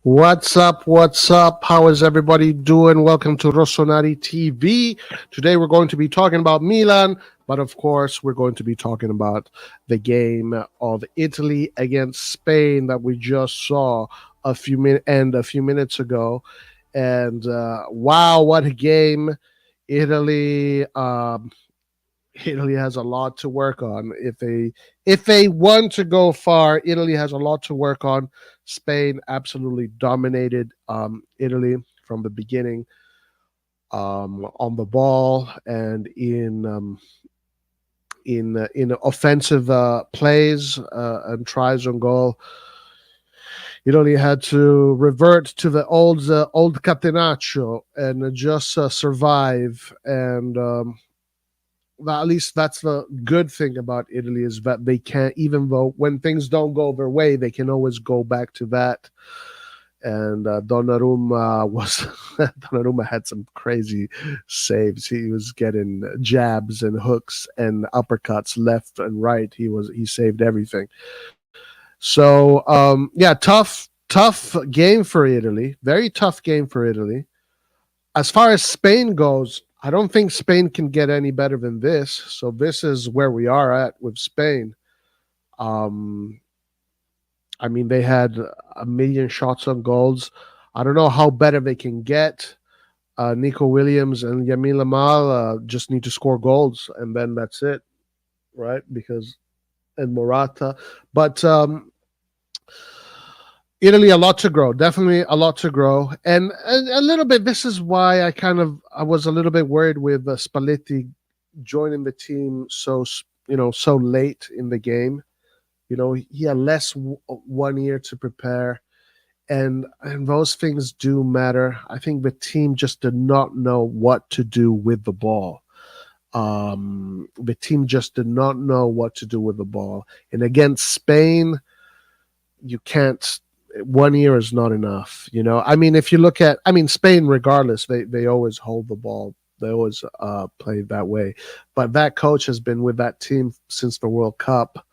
What's up? What's up? How is everybody doing? Welcome to RossonARI TV. Today we're going to be talking about Milan, but of course we're going to be talking about the game of Italy against Spain that we just saw a few minutes ago. And wow, what a game! Italy. Italy has a lot to work on. If they want to go far, Italy has a lot to work on. Spain absolutely dominated Italy from the beginning on the ball and in offensive plays and tries on goal. Italy had to revert to the old catenaccio and just survive and. At least that's the good thing about Italy is that they can't, even though when things don't go their way, they can always go back to that. And Donnarumma had some crazy saves. He was getting jabs and hooks and uppercuts left and right. He saved everything. So yeah, tough game for Italy. Very tough game for Italy. As far as Spain goes, I don't think Spain can get any better than this. So this is where we are at with Spain. Um, I mean, they had a million shots on goals. I don't know how better they can get. Nico Williams and Yamil Amal just need to score goals, and then that's it, right? And Morata. But Italy, a lot to grow. Definitely a lot to grow, and a little bit. This is why I was a little bit worried with Spalletti joining the team so late in the game. He had less 1 year to prepare, and those things do matter. I think the team just did not know what to do with the ball. The team just did not know what to do with the ball, and against Spain, you can't. 1 year is not enough. I mean, if you look at, Spain, regardless, they always hold the ball. They always play that way. But that coach has been with that team since the World Cup,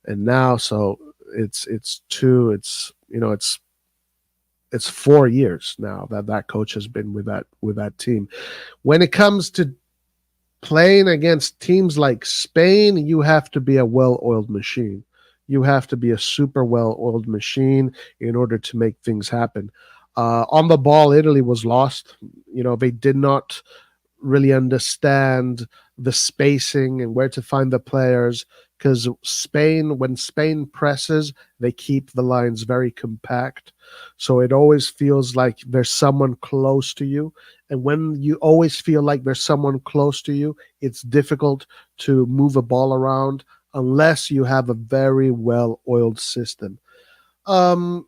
and now so it's 4 years now that coach has been with that team. When it comes to playing against teams like Spain, you have to be a well-oiled machine. You have to be a super well-oiled machine in order to make things happen. On the ball, Italy was lost. They did not really understand the spacing and where to find the players because when Spain presses, they keep the lines very compact. So it always feels like there's someone close to you. And when you always feel like there's someone close to you, it's difficult to move a ball around unless you have a very well-oiled system. What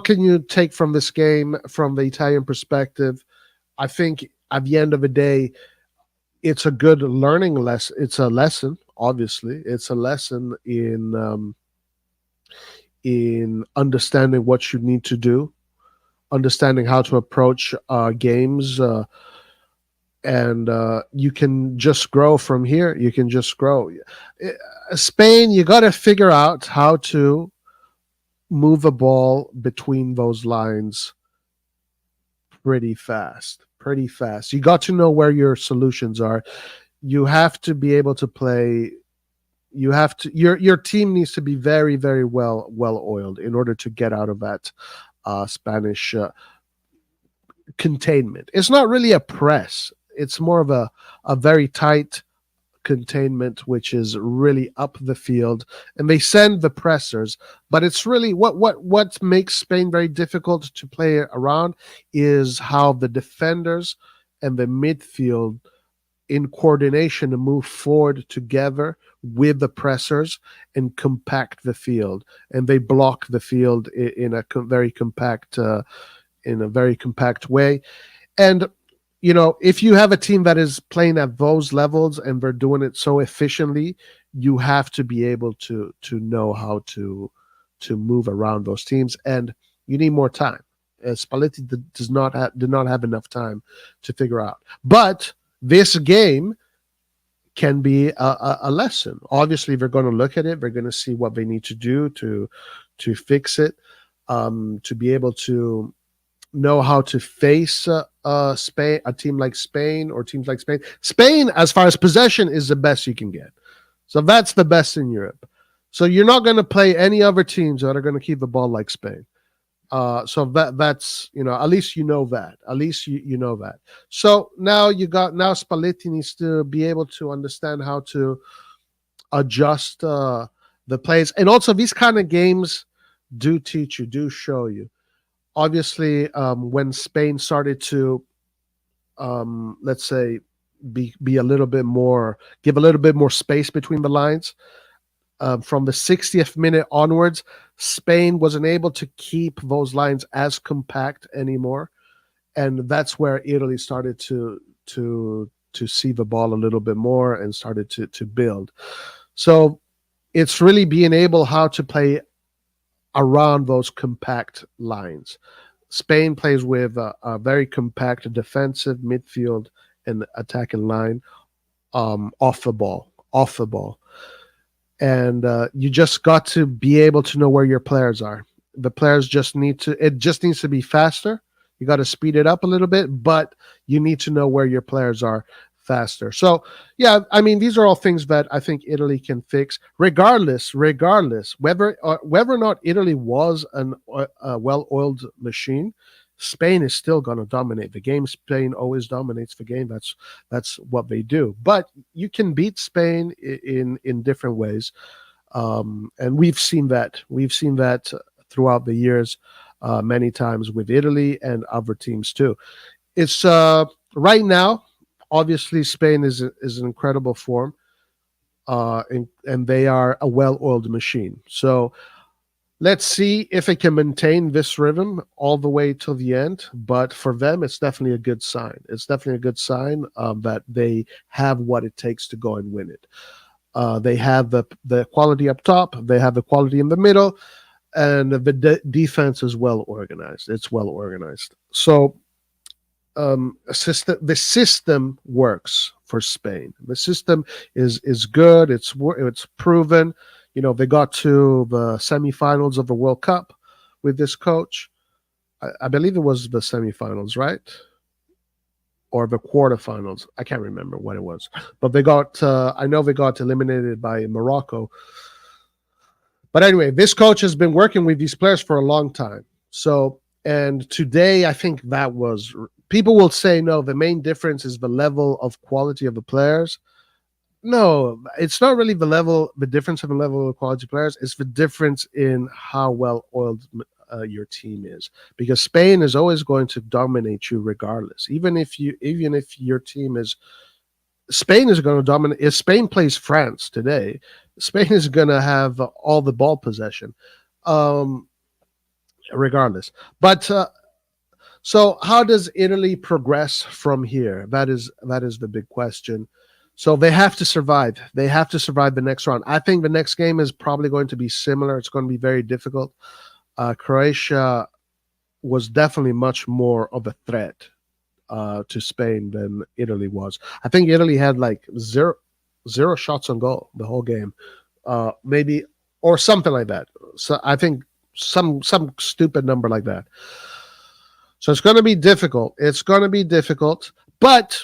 can you take from this game from the Italian perspective? I think at the end of the day, it's a good learning lesson. It's a lesson, obviously. It's a lesson in understanding what you need to do, understanding how to approach games. And you can just grow from here. You can just grow. Spain, you got to figure out how to move a ball between those lines pretty fast. You got to know where your solutions are. You have to be able to play. Your team needs to be very, very well oiled in order to get out of that Spanish containment. It's not really a press. It's more of a very tight containment, which is really up the field, and they send the pressers. But it's really what makes Spain very difficult to play around is how the defenders and the midfield in coordination to move forward together with the pressers and compact the field, and they block the field in a very compact way. And if you have a team that is playing at those levels and they're doing it so efficiently, you have to be able to know how to move around those teams, and you need more time. Spalletti did not have enough time to figure out. But this game can be a lesson. Obviously, they're going to look at it. They're going to see what they need to do to fix it. to be able to know how to face Spain, a team like Spain or teams like Spain. Spain, as far as possession, is the best you can get. So that's the best in Europe. So you're not going to play any other teams that are going to keep the ball like Spain. So that's at least you know that. At least you know that. So now Spalletti needs to be able to understand how to adjust the plays, and also these kind of games do teach you, do show you. Obviously, when Spain started to, let's say, be a little bit more, give a little bit more space between the lines, from the 60th minute onwards, Spain wasn't able to keep those lines as compact anymore, and that's where Italy started to see the ball a little bit more and started to build. So it's really being able how to play around those compact lines. Spain plays with a very compact defensive midfield and attacking line, off the ball. And you just got to be able to know where your players are. The players it just needs to be faster. You got to speed it up a little bit, but you need to know where your players are faster. So, yeah, I mean, these are all things that I think Italy can fix, regardless whether or not Italy was a well-oiled machine. Spain is still going to dominate the game. Spain always dominates the game. That's what they do. But you can beat Spain in different ways, and we've seen that. We've seen that throughout the years, many times with Italy and other teams too. It's right now. Obviously, Spain is an incredible form, and they are a well-oiled machine. So let's see if it can maintain this rhythm all the way till the end. But for them, it's definitely a good sign. It's definitely a good sign that they have what it takes to go and win it. They have the quality up top. They have the quality in the middle, and the defense is well organized. It's well organized. So the system works for Spain. The system is good. It's proven. They got to the semifinals of the World Cup with this coach. I believe it was the semifinals, right? Or the quarterfinals. I can't remember what it was. But they got, I know they got eliminated by Morocco. But anyway, this coach has been working with these players for a long time. So, and today, I think people will say, no, the main difference is the level of quality of the players. No, it's not really the difference of the level of quality players. It's the difference in how well oiled your team is, because Spain is always going to dominate you regardless. Even if your team is, Spain is going to dominate. If Spain plays France today, Spain is going to have all the ball possession, regardless. But so how does Italy progress from here? That is the big question. So they have to survive. They have to survive the next round. I think the next game is probably going to be similar. It's going to be very difficult. Croatia was definitely much more of a threat to Spain than Italy was. I think Italy had like zero shots on goal the whole game, maybe, or something like that. So I think some stupid number like that. So it's going to be difficult. It's going to be difficult, but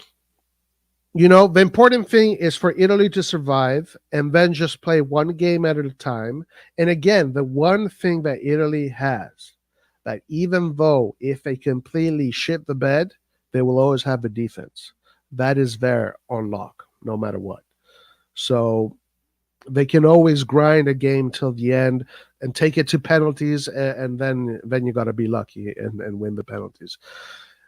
the important thing is for Italy to survive and then just play one game at a time. And again, the one thing that Italy has, that even though if they completely shit the bed, they will always have the defense. That is there on lock, no matter what. So they can always grind a game till the end and take it to penalties, and then you got to be lucky and win the penalties.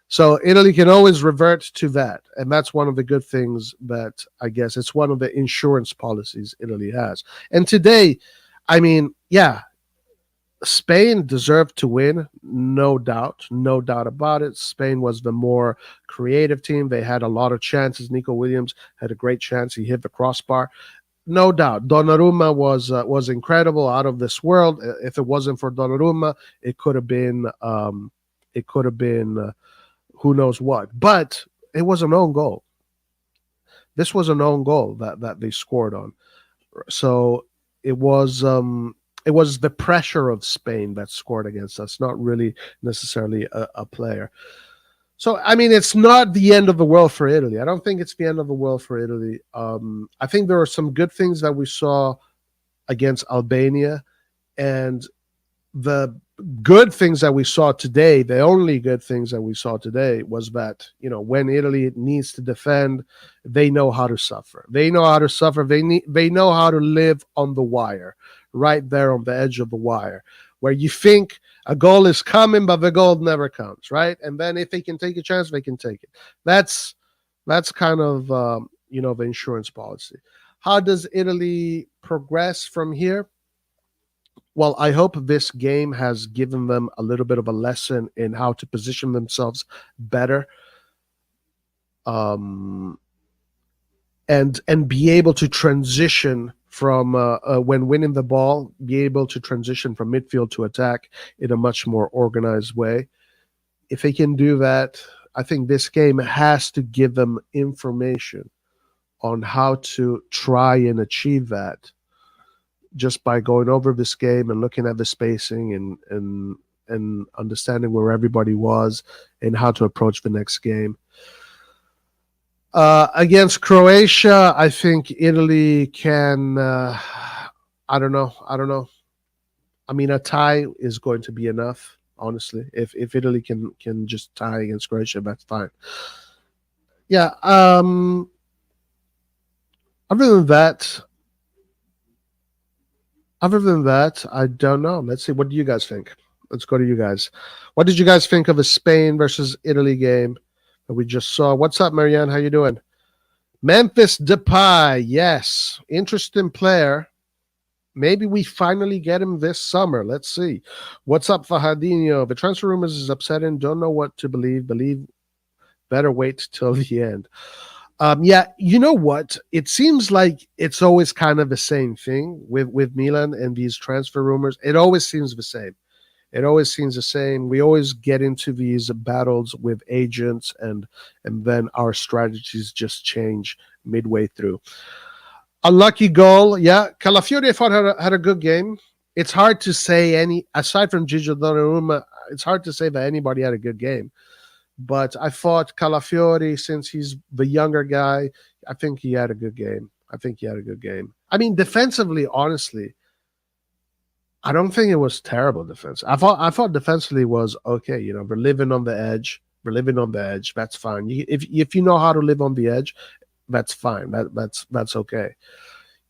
So Italy can always revert to that, and that's one of the good things that I guess it's one of the insurance policies Italy has. And today, I mean, yeah, Spain deserved to win, no doubt about it. Spain was the more creative team. They had a lot of chances. Nico Williams had a great chance. He hit the crossbar. No doubt. Donnarumma was incredible, out of this world. If it wasn't for Donnarumma, it could have been who knows what. But it was an own goal. This was an own goal that they scored on. So it was it was the pressure of Spain that scored against us, not really necessarily a player. So, I mean, it's not the end of the world for Italy. I don't think it's the end of the world for Italy. I think there are some good things that we saw against Albania, and the good things that we saw today, the only good things that we saw today was that, when Italy needs to defend, they know how to suffer. They know how to suffer. They know how to live on the wire, right there on the edge of the wire, where you think a goal is coming, but the goal never comes, right? And then if they can take a chance, they can take it. That's kind of the insurance policy. How does Italy progress from here? Well, I hope this game has given them a little bit of a lesson in how to position themselves better, and be able to transition from when winning the ball, be able to transition from midfield to attack in a much more organized way. If they can do that, I think this game has to give them information on how to try and achieve that, just by going over this game and looking at the spacing and understanding where everybody was and how to approach the next game. Against Croatia, I think Italy can. I don't know. I mean, a tie is going to be enough. Honestly, if Italy can just tie against Croatia, that's fine. Yeah. Other than that, I don't know. Let's see. What do you guys think? Let's go to you guys. What did you guys think of a Spain versus Italy game that we just saw? What's up, Marianne? How you doing? Memphis Depay. Yes. Interesting player. Maybe we finally get him this summer. Let's see. What's up, Fahadinho? The transfer rumors is upsetting. Don't know what to believe. Better wait till the end. Yeah, you know what? It seems like it's always kind of the same thing with Milan and these transfer rumors. It always seems the same. We always get into these battles with agents, and then our strategies just change midway through. A lucky goal, yeah. Calafiori, I thought, had a good game. It's hard to say aside from Gigio Donnarumma, it's hard to say that anybody had a good game. But I thought Calafiori, since he's the younger guy, I think he had a good game. I mean, defensively, honestly, I don't think it was terrible defense. I thought defensively was okay. We're living on the edge. That's fine. If you know how to live on the edge, that's fine. That's okay.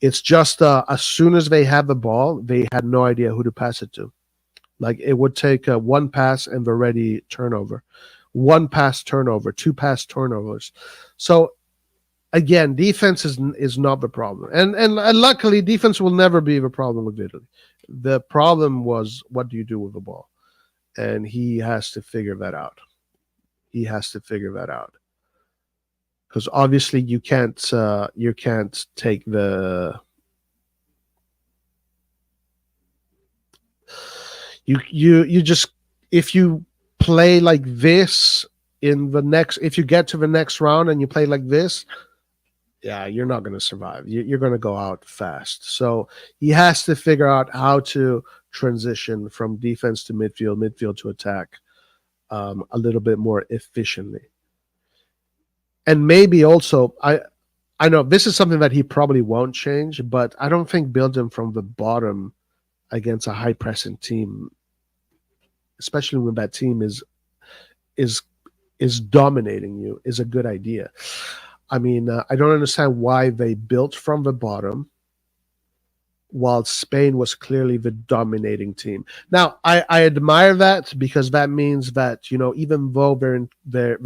It's just as soon as they had the ball, they had no idea who to pass it to. Like, it would take one pass and they're ready turnover. One pass turnover, two pass turnovers. So again, defense is not the problem, and luckily, defense will never be the problem with Italy. The problem was, what do you do with the ball, and he has to figure that out. Because obviously you can't take the you just, if you play like this if you get to the next round and you play like this, yeah, you're not going to survive. You're going to go out fast. So he has to figure out how to transition from defense to midfield to attack a little bit more efficiently. And maybe also, I know this is something that he probably won't change, but I don't think building from the bottom against a high pressing team, especially when that team is dominating you, is a good idea. I mean, I don't understand why they built from the bottom while Spain was clearly the dominating team. Now, I admire that, because that means that, even though they're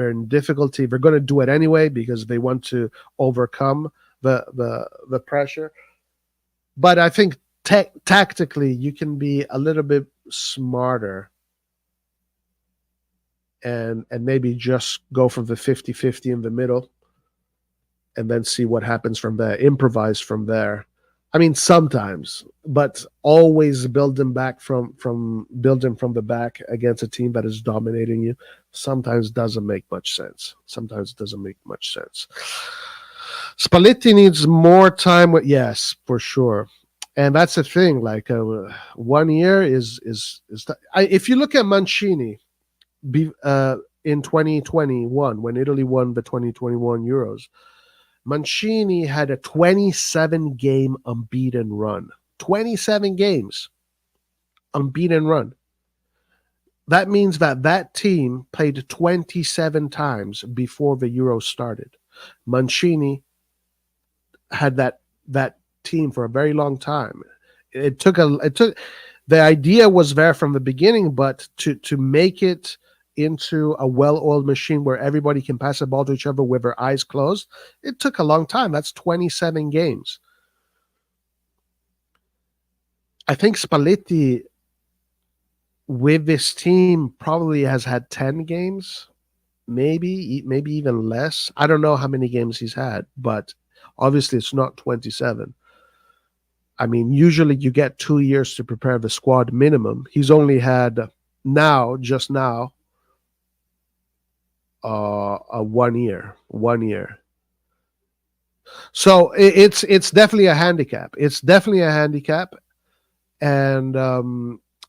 in difficulty, they're going to do it anyway because they want to overcome the pressure. But I think tactically, you can be a little bit smarter and maybe just go from the 50-50 in the middle and then see what happens from there. Improvise from there. I mean, sometimes, but always building from building from the back against a team that is dominating you sometimes doesn't make much sense. Spalletti needs more time yes, for sure. And that's the thing. Like 1 year if you look at Mancini in 2021 when Italy won the 2021 Euros, Mancini had a 27 game unbeaten run. 27 games unbeaten run. That means that team played 27 times before the Euro started. Mancini had that team for a very long time. It took the idea was there from the beginning, but to make it into a well-oiled machine where everybody can pass the ball to each other with their eyes closed, it took a long time. That's 27 games. I think Spalletti with this team probably has had 10 games, maybe even less. I don't know how many games he's had, but obviously it's not 27. I mean, usually you get 2 years to prepare the squad minimum. He's only had just now, a 1 year. So it's definitely a handicap. It's definitely a handicap, and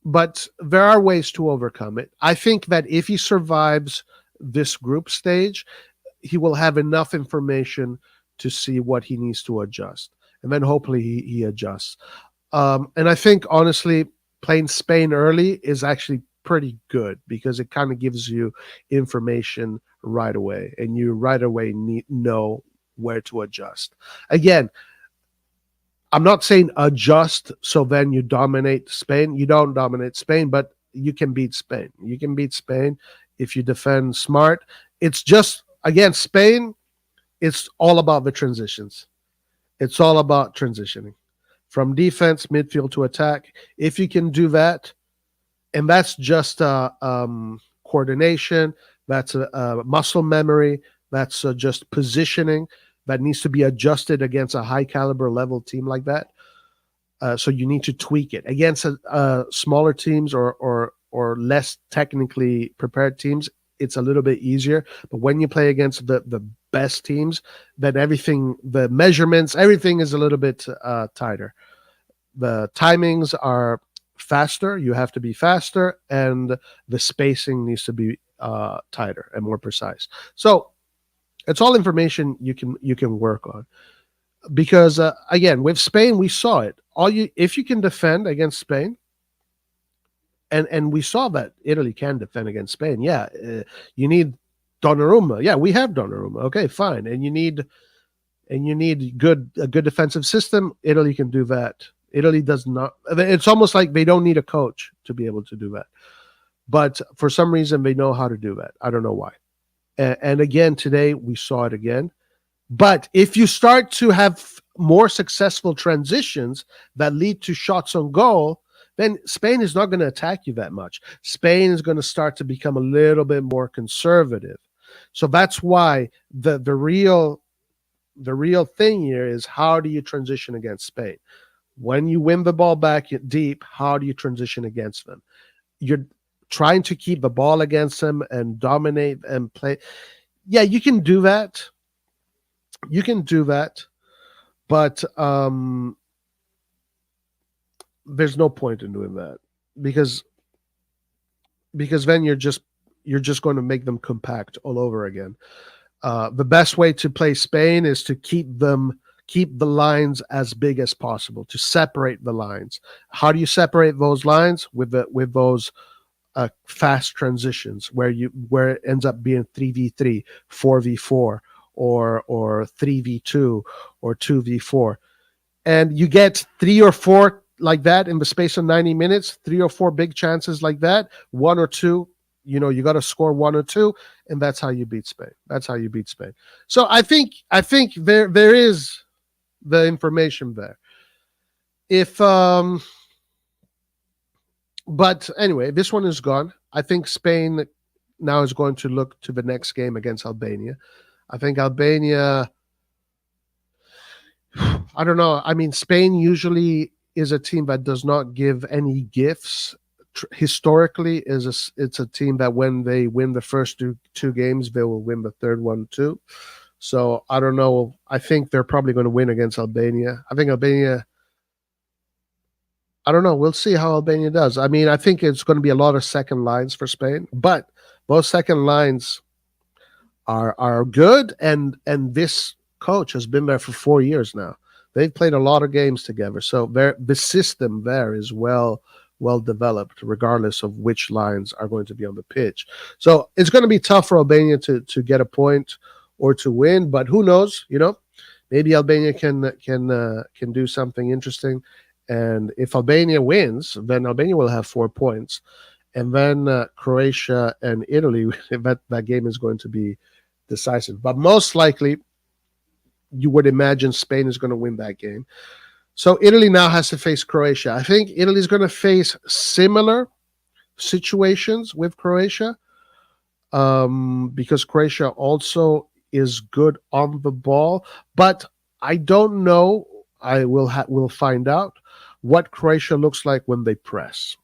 but there are ways to overcome it. I think that if he survives this group stage, he will have enough information to see what he needs to adjust, and then hopefully he adjusts. And I think honestly, playing Spain early is actually pretty good because it kind of gives you information right away, and you right away know where to adjust. Again, I'm not saying adjust so then you dominate Spain. You don't dominate Spain, but you can beat Spain. You can beat Spain if you defend smart. It's just, against Spain, it's all about the transitions. It's all about transitioning from defense, midfield to attack. If you can do that, and that's just coordination, that's a muscle memory, that's just positioning that needs to be adjusted against a high caliber level team like that. So you need to tweak it against smaller teams or less technically prepared teams. It's a little bit easier, but when you play against the best teams, then everything, the measurements, everything is a little bit tighter. The timings are faster. You have to be faster, and the spacing needs to be tighter and more precise. So it's all information you can work on. Because again, with Spain, we saw it. If you can defend against Spain, and we saw that Italy can defend against Spain. Yeah, you need Donnarumma. Yeah, we have Donnarumma. Okay, fine. And you need a good defensive system. Italy can do that. Italy does not. It's almost like they don't need a coach to be able to do that. But for some reason, they know how to do that. I don't know why. And again, today we saw it again. But if you start to have more successful transitions that lead to shots on goal, then Spain is not going to attack you that much. Spain is going to start to become a little bit more conservative. So that's why the real thing here is, how do you transition against Spain? When you win the ball back deep, how do you transition against them? You're trying to keep the ball against them and dominate and play. Yeah, you can do that. You can do that, but there's no point in doing that because then you're just going to make them compact all over again. The best way to play Spain is to keep the lines as big as possible, to separate the lines. How do you separate those lines? With those fast transitions where it ends up being 3v3, 4v4, or 3v2 or 2v4, and you get 3 or 4 like that in the space of 90 minutes, 3 or 4 big chances like that, 1 or 2, you got to score 1 or 2, and that's how you beat Spain. So I think there is the information there. But anyway, this one is gone. I think Spain now is going to look to the next game against Albania. I think Albania, I don't know. I mean, Spain usually is a team that does not give any gifts. Historically, it's a team that when they win the first two games, they will win the third one too. So I don't know. I think they're probably going to win against Albania. I think Albania I don't know. We'll see how Albania does. I mean, I think it's going to be a lot of second lines for Spain, but both second lines are good, and this coach has been there for 4 years now. They've played a lot of games together, so the system there is well developed, regardless of which lines are going to be on the pitch. So it's going to be tough for Albania to get a point or to win, but who knows? Maybe Albania can do something interesting. And if Albania wins, then Albania will have 4 points, and then Croatia and Italy. That game is going to be decisive. But most likely, you would imagine Spain is going to win that game. So Italy now has to face Croatia. I think Italy is going to face similar situations with Croatia, because Croatia also is good on the ball. But I don't know. We'll find out what Croatia looks like when they press,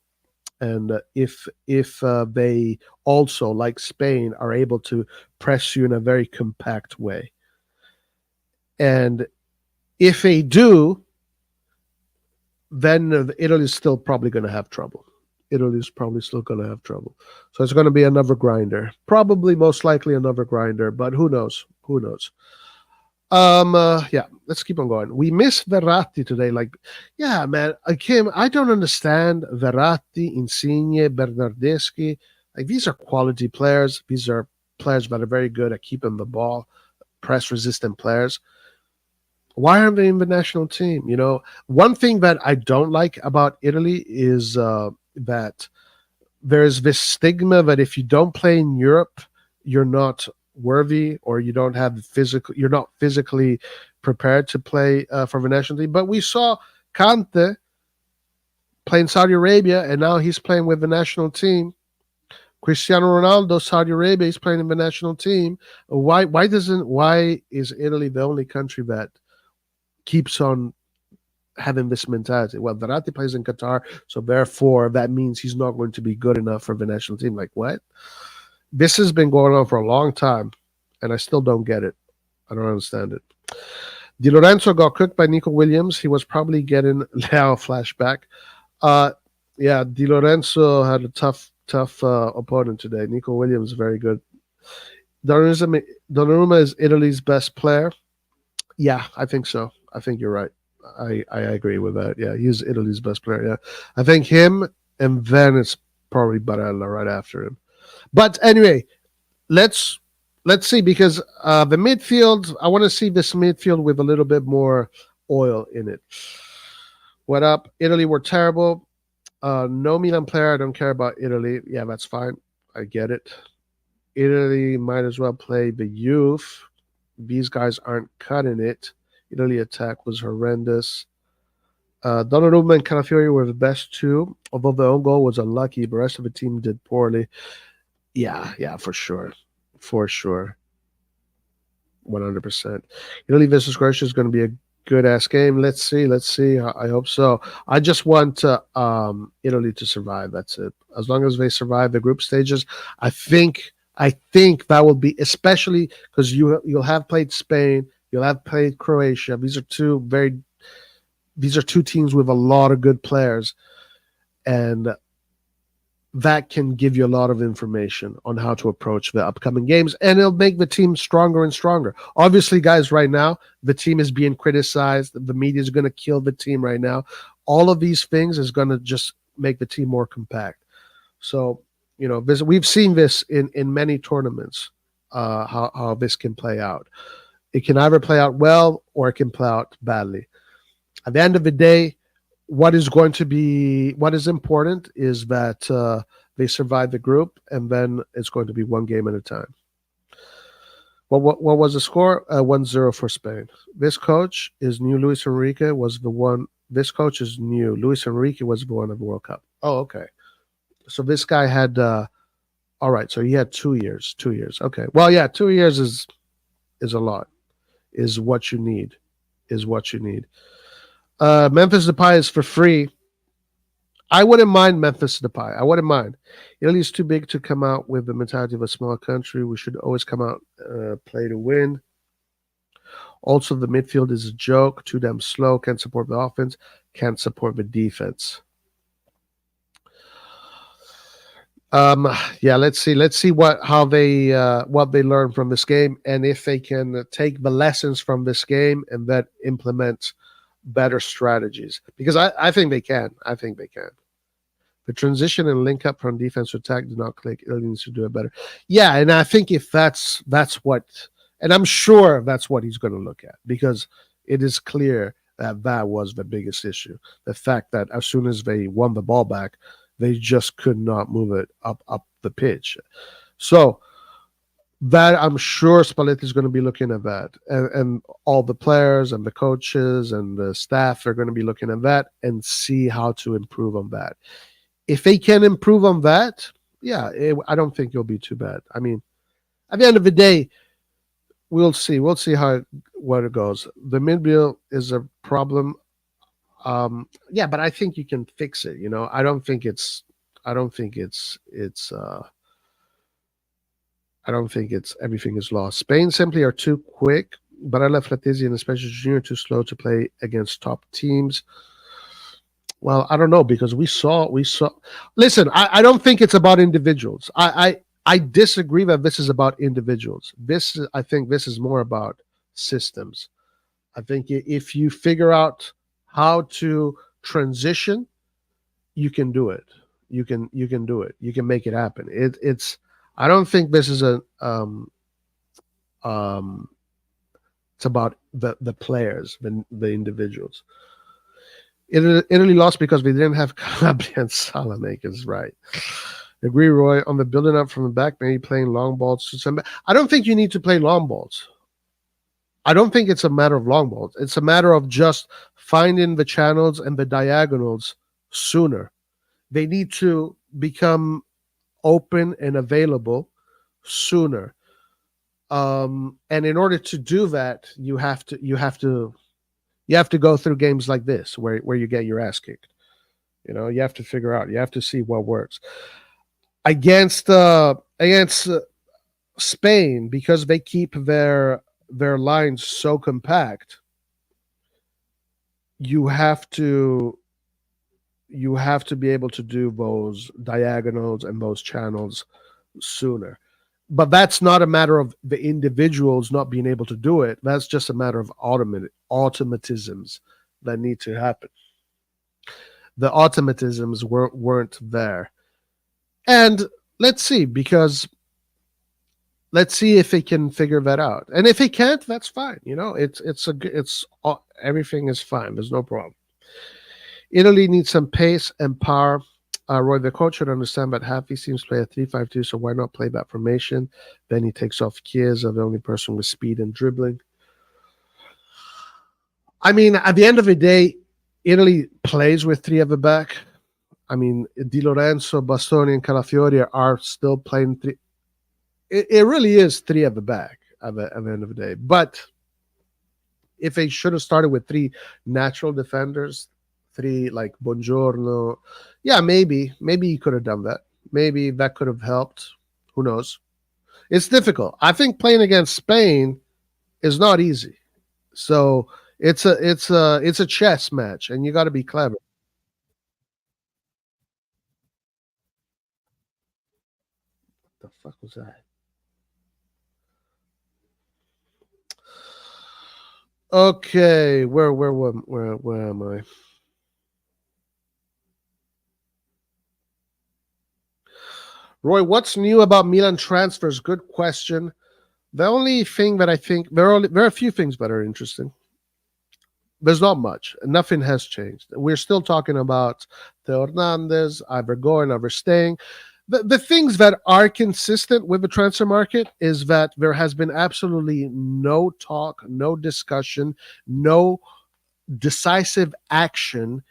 and if they also, like Spain, are able to press you in a very compact way. And if they do, then Italy's still probably going to have trouble. Italy's probably still going to have trouble. So it's going to be another grinder. Probably, most likely, another grinder. But who knows? Who knows? Yeah, let's keep on going. We miss Verratti today. Yeah, man, Kim, I don't understand Verratti, Insigne, Bernardeschi. These are quality players. These are players that are very good at keeping the ball, press resistant players. Why aren't they in the national team? One thing that I don't like about Italy is that there's this stigma that if you don't play in Europe, you're not worthy, or you're not physically prepared to play for the national team. But we saw Kante play in Saudi Arabia, and now he's playing with the national team. Cristiano Ronaldo, Saudi Arabia, is playing in the national team. Why is Italy the only country that keeps on having this mentality? Well, Verratti plays in Qatar, so therefore that means he's not going to be good enough for the national team. What? This has been going on for a long time, and I still don't get it. I don't understand it. Di Lorenzo got cooked by Nico Williams. He was probably getting Leo flashback. Yeah, Di Lorenzo had a tough opponent today. Nico Williams, very good. Donnarumma is Italy's best player. Yeah, I think so. I think you're right. I agree with that. Yeah, he's Italy's best player. Yeah, I think him, and then it's probably Barella right after him. But anyway, let's see, because the midfield, I want to see this midfield with a little bit more oil in it. What up? Italy were terrible. No Milan player. I don't care about Italy. Yeah, that's fine. I get it. Italy might as well play the youth. These guys aren't cutting it. Italy attack was horrendous. Donnarumma and Calafiori were the best two, although the own goal was unlucky. The rest of the team did poorly. Yeah, for sure. 100%. Italy versus Croatia is going to be a good-ass game. Let's see. I hope so. I just want Italy to survive. That's it. As long as they survive the group stages, I think that will be, especially because you'll have played Spain, you'll have played Croatia. These are two teams with a lot of good players, and that can give you a lot of information on how to approach the upcoming games, and it'll make the team stronger and stronger. Obviously, guys, right now, the team is being criticized. The media is going to kill the team right now. All of these things is going to just make the team more compact. So, we've seen this in many tournaments, how this can play out. It can either play out well or it can play out badly. At the end of the day, what is important is that they survive the group, and then it's going to be one game at a time. What was the score? 1-0 for Spain. This coach is new. Luis Enrique was the one. This coach is new. Luis Enrique was the one of the World Cup. Oh, okay. So this guy had. All right. So he had 2 years. 2 years. Okay. Well, yeah. 2 years is a lot. Is what you need. Memphis Depay is for free. I wouldn't mind Memphis Depay. I wouldn't mind. Italy is too big to come out with the mentality of a small country. We should always come out, play to win. Also, the midfield is a joke. Too damn slow. Can't support the offense. Can't support the defense. Um, yeah, let's see what they learn from this game, and if they can take the lessons from this game and that implement better strategies. Because I think they can. I think they can. The transition and link up from defense to attack did not click. Italy needs to do it better. Yeah, and I think if that's what, and I'm sure that's what he's going to look at, because it is clear that that was the biggest issue. The fact that as soon as they won the ball back, they just could not move it up the pitch. So that I'm sure Spalletti is going to be looking at that, and all the players and the coaches and the staff are going to be looking at that and see how to improve on that. If they can improve on that, yeah, I don't think it'll be too bad. I mean, at the end of the day, we'll see. We'll see what it goes. The midfield is a problem. Yeah, but I think you can fix it. You know, I don't think it's. I don't think it's. I don't think it's everything is lost. Spain simply are too quick. Barella, Fratesi, and especially Junior too slow to play against top teams. Well, I don't know, because we saw. Listen, I don't think it's about individuals. I disagree that this is about individuals. I think this is more about systems. I think if you figure out how to transition, you can do it. You can do it. You can make it happen. It's. I don't think this is a um it's about the players, the individuals. Italy lost because we didn't have Calabria and Salamakers, right? Agree, Roy, on the building up from the back, maybe playing long balls to some. I don't think you need to play long balls. I don't think it's a matter of long balls. It's a matter of just finding the channels and the diagonals sooner. They need to become open and available sooner. And in order to do that, you have to go through games like this where you get your ass kicked. You know, you have to figure out. You have to see what works against Spain, because they keep their lines so compact. You have to be able to do those diagonals and those channels sooner. But that's not a matter of the individuals not being able to do it. That's just a matter of automatisms that need to happen. The automatisms weren't there. And let's see, because let's see if they can figure that out. And if they can't, that's fine. You know, everything is fine. There's no problem. Italy needs some pace and power. Roy, the coach should understand that Happy seems to play a 3-5-2, so why not play that formation? Then he takes off Chiesa, the only person with speed and dribbling. I mean, at the end of the day, Italy plays with three at the back. I mean, Di Lorenzo, Bastoni, and Calafiori are still playing three. It really is three at the back at the end of the day. But if they should have started with three natural defenders, three like Buongiorno, yeah, maybe he could have done that. Maybe that could have helped. Who knows? It's difficult. I think playing against Spain is not easy. So it's a chess match, and you got to be clever. What the fuck was that? Okay, where am I? Roy, what's new about Milan transfers? Good question. The only thing that I think there are a few things that are interesting. There's not much. Nothing has changed. We're still talking about Theo Hernandez, either going, either staying. The things that are consistent with the transfer market is that there has been absolutely no talk, no discussion, no decisive action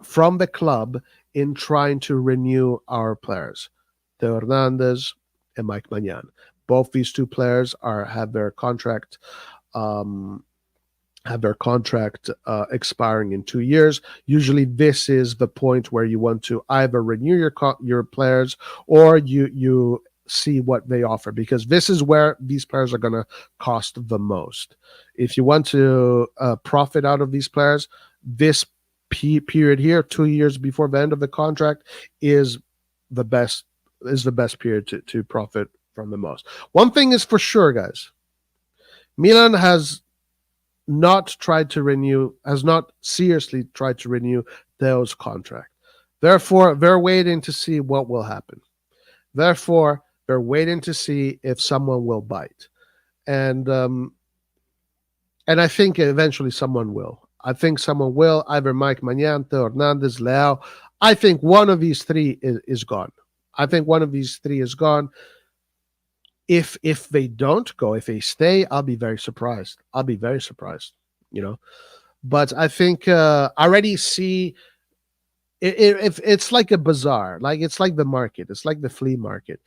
from the club in trying to renew our players, Theo Hernandez and Mike Magnan. Both these two players have their contract expiring in 2 years. Usually, this is the point where you want to either renew your players, or you see what they offer, because this is where these players are going to cost the most. If you want to profit out of these players, this period here, 2 years before the end of the contract, is the best is the best period to profit from the most. One thing is for sure, guys. Milan has not seriously tried to renew Theo's contract. Therefore, they're waiting to see what will happen. Therefore, they're waiting to see if someone will bite. And and I think eventually someone will. I think someone will, either Mike Magnante, Hernandez, Leao. I think one of these three is gone. I think one of these three is gone. If they don't go, if they stay, I'll be very surprised. I'll be very surprised, you know. But I think I already see if it's like a bazaar, like it's like the market, it's like the flea market.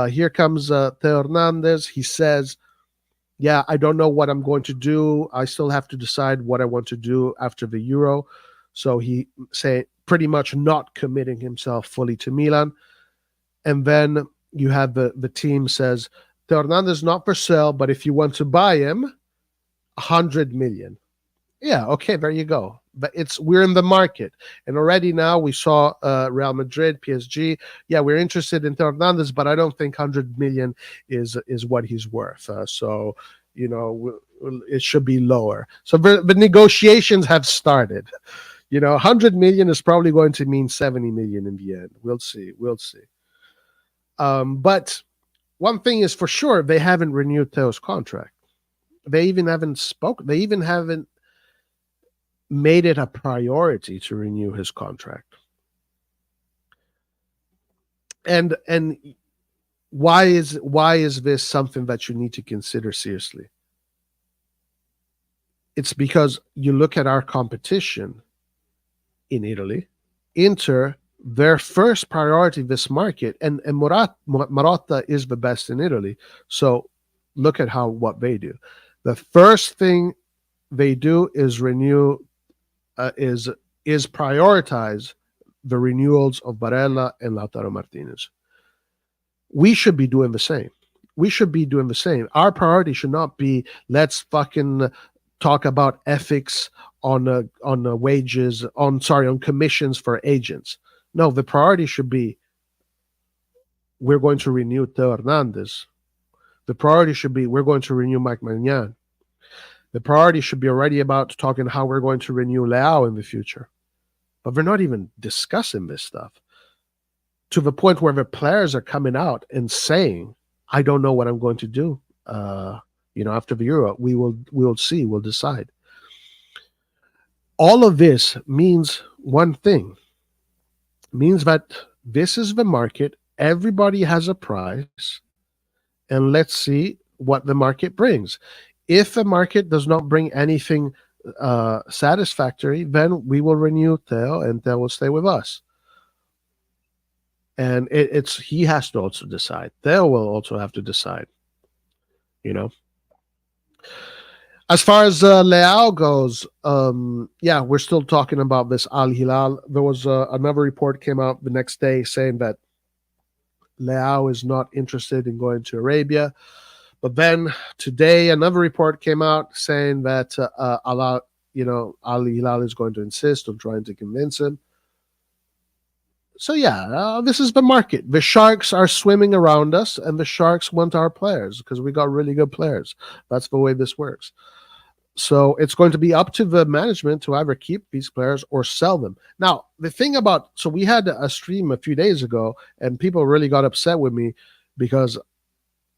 Here comes Theo Hernandez. He says, yeah, I don't know what I'm going to do. I still have to decide what I want to do after the Euro. So he say pretty much not committing himself fully to Milan. And then you have the team says, Theo Hernandez not for sale, but if you want to buy him, 100 million. Yeah, okay, there you go. But we're in the market, and already now we saw Real Madrid, PSG. Yeah, we're interested in Theo Hernandez, but I don't think 100 million is what he's worth. So it should be lower. So the negotiations have started. 100 million is probably going to mean 70 million in the end. We'll see. But one thing is for sure, they haven't renewed Theo's contract. They even haven't spoken. They even haven't made it a priority to renew his contract. And why is this something that you need to consider seriously? It's because you look at our competition in Italy. Inter, their first priority this market, and Marotta is the best in Italy. So look at what they do. The first thing they do is prioritize the renewals of Barella and Lautaro Martinez. We should be doing the same. Our priority should not be let's fucking talk about ethics on wages, on commissions for agents. No, the priority should be we're going to renew Theo Hernandez. The priority should be we're going to renew Mike Maignan. The priority should be already about talking how we're going to renew Leao in the future. But we're not even discussing this stuff to the point where the players are coming out and saying, I don't know what I'm going to do. After the Euro, we'll see, we'll decide. All of this means one thing. It means that this is the market. Everybody has a price. And let's see what the market brings. If the market does not bring anything satisfactory, then we will renew Theo, and Theo will stay with us. And he has to also decide. Theo will also have to decide. As far as Leao goes, we're still talking about this Al Hilal. There was another report came out the next day saying that Leao is not interested in going to Arabia. But then today, another report came out saying that Al Hilal is going to insist on trying to convince him. So this is the market. The sharks are swimming around us, and the sharks want our players because we got really good players. That's the way this works. So it's going to be up to the management to either keep these players or sell them. Now, the thing so we had a stream a few days ago, and people really got upset with me because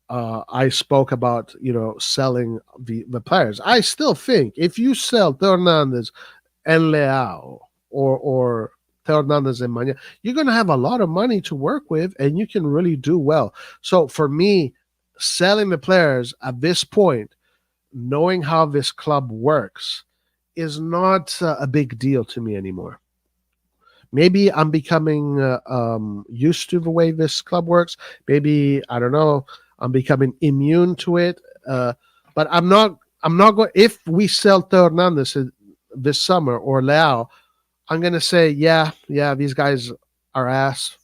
I spoke about, selling the players. I still think if you sell Theo Hernandez and Leao or Theo Hernandez and Maignan, you're going to have a lot of money to work with, and you can really do well. So for me, selling the players at this point, knowing how this club works, is not a big deal to me anymore. Maybe I'm becoming used to the way this club works. Maybe, I don't know, I'm becoming immune to it. But I'm not going. If we sell Theo Hernandez this summer or Leao, I'm going to say, yeah, these guys are ass,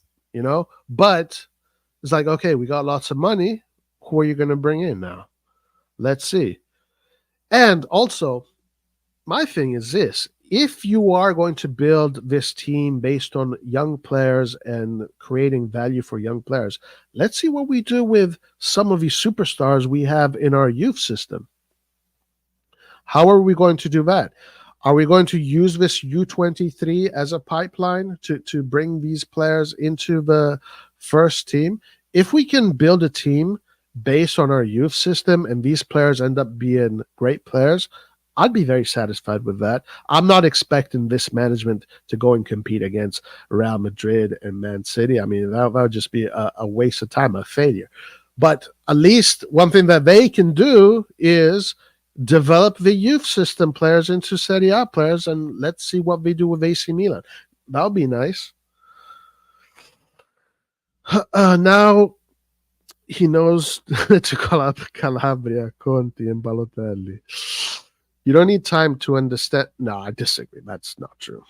But it's like, okay, we got lots of money. Who are you going to bring in now? Let's see. And also, my thing is this. if you are going to build this team based on young players and creating value for young players, let's see what we do with some of these superstars we have in our youth system. How are we going to do that? Are we going to use this U23 as a pipeline to bring these players into the first team? If we can build a team based on our youth system and these players end up being great players, I'd be very satisfied with that. I'm not expecting this management to go and compete against Real Madrid and Man City. I mean, that would just be a waste of time, a failure. But at least one thing that they can do is develop the youth system players into Serie A players, and let's see what they do with AC Milan. That'll be nice. Now he knows to call up Calabria, Conti, and Balotelli. You don't need time to understand. No, I disagree. That's not true.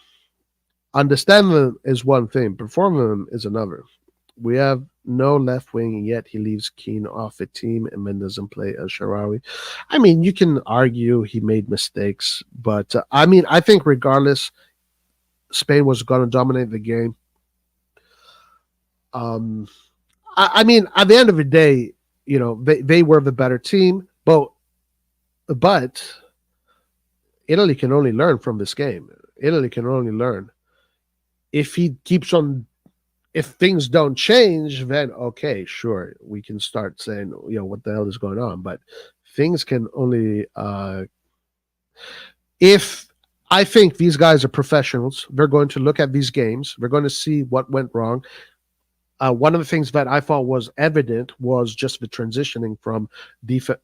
Understand them is one thing, perform them is another. We have no left wing, and yet he leaves Keane off the team and then doesn't play El Shaarawy. I mean, you can argue he made mistakes, but I mean, I think regardless, Spain was going to dominate the game. I mean, at the end of the day, you know, they were the better team, but Italy can only learn from this game. Italy can only learn. If he keeps on, if things don't change, then okay, sure, we can start saying, you know, what the hell is going on. But things can only, if I think these guys are professionals, they're going to look at these games, they're going to see what went wrong. One of the things that I thought was evident was just the transitioning from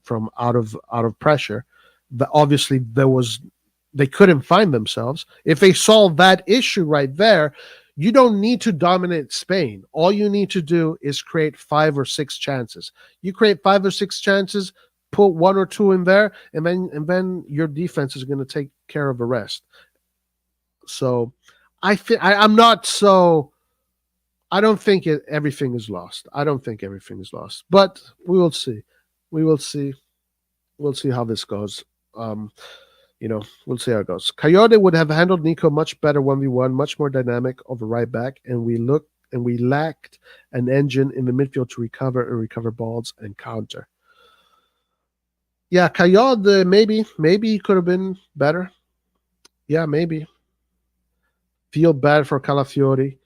from out of pressure. But obviously, they couldn't find themselves. If they solve that issue right there, you don't need to dominate Spain. All you need to do is create 5 or 6 chances. You create 5 or 6 chances, put 1 or 2 in there, and then your defense is going to take care of the rest. So I'm not so. I don't think everything is lost. I don't think everything is lost, but we will see. We will see. We'll see how this goes. You know, we'll see how it goes. Coyote would have handled Nico much better 1v1, much more dynamic over right back, and we lacked an engine in the midfield to recover balls and counter. Yeah, Coyote maybe he could have been better. Yeah, maybe. Feel bad for Calafiori.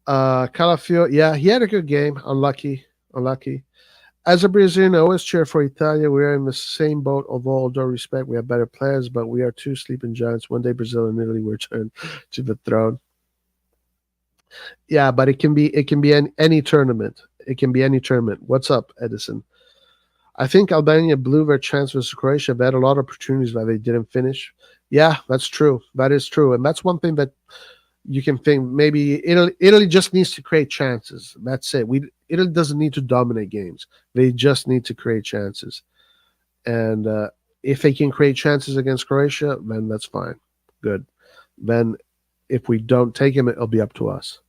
Calafiori, yeah, he had a good game. Unlucky. As a Brazilian, I always cheer for Italia. We are in the same boat, although all due respect, we have better players, but we are 2 sleeping giants. One day Brazil and Italy will return to the throne. Yeah, but it can be any tournament. It can be any tournament. What's up, Edison? I think Albania blew their chance versus Croatia. They had a lot of opportunities that they didn't finish. Yeah, that's true. That is true. And that's one thing that you can think maybe Italy just needs to create chances. That's it. Italy doesn't need to dominate games. They just need to create chances. And if they can create chances against Croatia, then that's fine. Good. Then if we don't take him, it'll be up to us.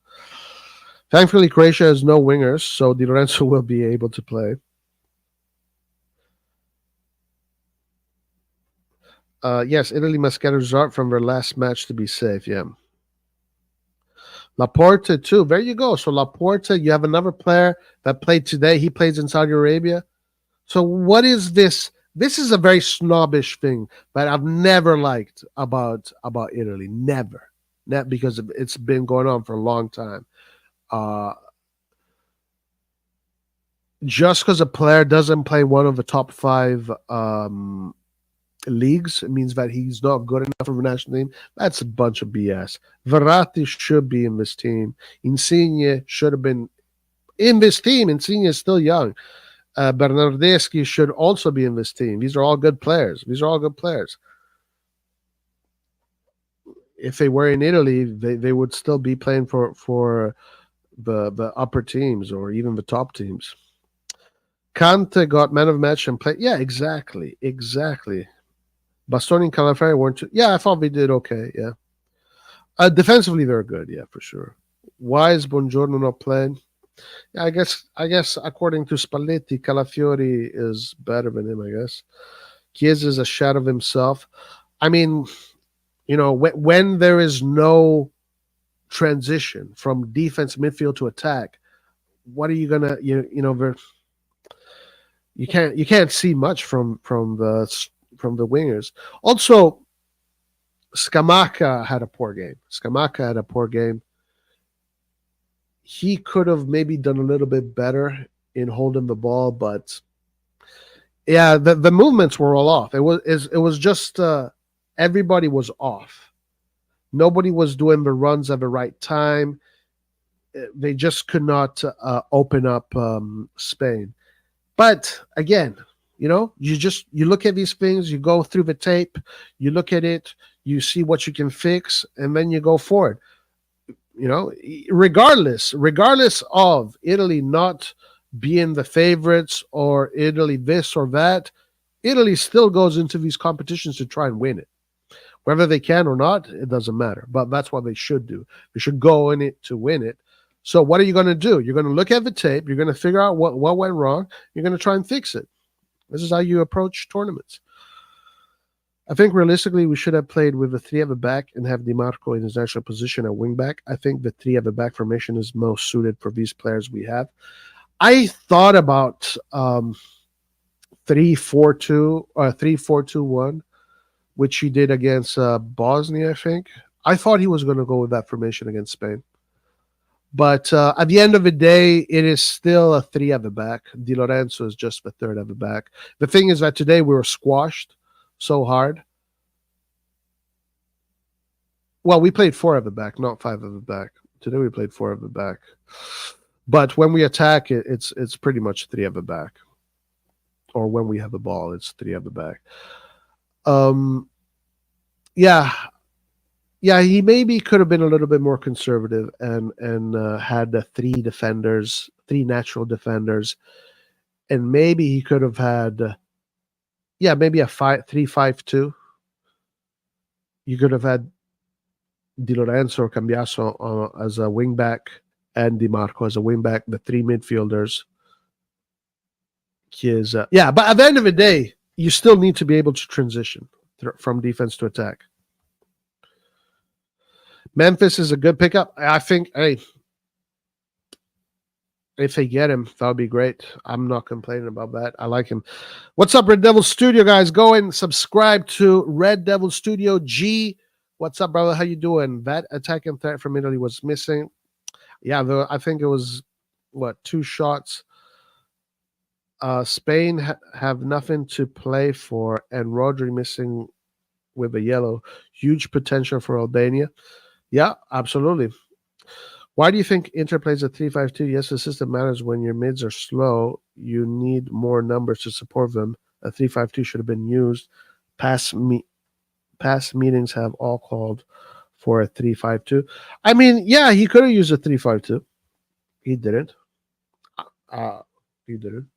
Thankfully, Croatia has no wingers, so Di Lorenzo will be able to play. Yes, Italy must get a result from their last match to be safe. Yeah. Laporta too. There you go. So Laporta, you have another player that played today. He plays in Saudi Arabia. So what is this? This is a very snobbish thing that I've never liked about Italy. Never. Not because it's been going on for a long time. Just because a player doesn't play one of the top 5 leagues, it means that he's not good enough for the national team. That's a bunch of BS. Verratti should be in this team. Insigne should have been in this team. Insigne is still young. Bernardeschi should also be in this team. These are all good players. If they were in Italy, they would still be playing for the upper teams or even the top teams. Kante got man of match and played. Yeah, exactly. Bastoni and Calafiori weren't. Yeah, I thought they did okay. Yeah, defensively they're good. Yeah, for sure. Why is Buongiorno not playing? Yeah, I guess according to Spalletti, Calafiori is better than him. I guess Chiesa is a shadow of himself. I mean, when there is no transition from defense midfield to attack, what are you gonna you can't see much from the wingers. Also, Scamacca had a poor game. He could have maybe done a little bit better in holding the ball, but yeah, the movements were all off. It was just everybody was off. Nobody was doing the runs at the right time. They just could not open up Spain. But again, you look at these things, you go through the tape, you look at it, you see what you can fix, and then you go forward. Regardless of Italy not being the favorites or Italy this or that, Italy still goes into these competitions to try and win it. Whether they can or not, it doesn't matter. But that's what they should do. They should go in it to win it. So what are you going to do? You're going to look at the tape. You're going to figure out what went wrong. You're going to try and fix it. This is how you approach tournaments. I think realistically we should have played with the three at the back and have Di Marco in his natural position at wing back. I think the three at the back formation is most suited for these players we have. I thought about 3-4-2 or 3-4-2-1, which he did against Bosnia, I think. I thought he was going to go with that formation against Spain. But at the end of the day, it is still a three at the back. Di Lorenzo is just the third at the back. The thing is that today we were squashed so hard. Well, we played four at the back, not five at the back. Today we played four at the back. But when we attack, it's pretty much three at the back. Or when we have the ball, it's three at the back. Yeah, he maybe could have been a little bit more conservative and had the three natural defenders, and maybe he could have had, maybe a 3-5-2. You could have had Di Lorenzo or Cambiaso as a wingback and Di Marco as a wingback. The three midfielders. But at the end of the day, you still need to be able to transition from defense to attack. Memphis is a good pickup. I think, if they get him, that would be great. I'm not complaining about that. I like him. What's up, Red Devil Studio, guys? Go and subscribe to Red Devil Studio G. What's up, brother? How you doing? That attacking threat from Italy was missing. Yeah, I think it was, 2 shots. Spain have nothing to play for, and Rodri missing with a yellow. Huge potential for Albania. Yeah, absolutely. Why do you think Inter plays a 3-5-2? Yes, the system matters when your mids are slow. You need more numbers to support them. A 3-5-2 should have been used. Past meetings have all called for a 3-5-2. I mean, yeah, he could have used a 3-5-2. He didn't. He didn't.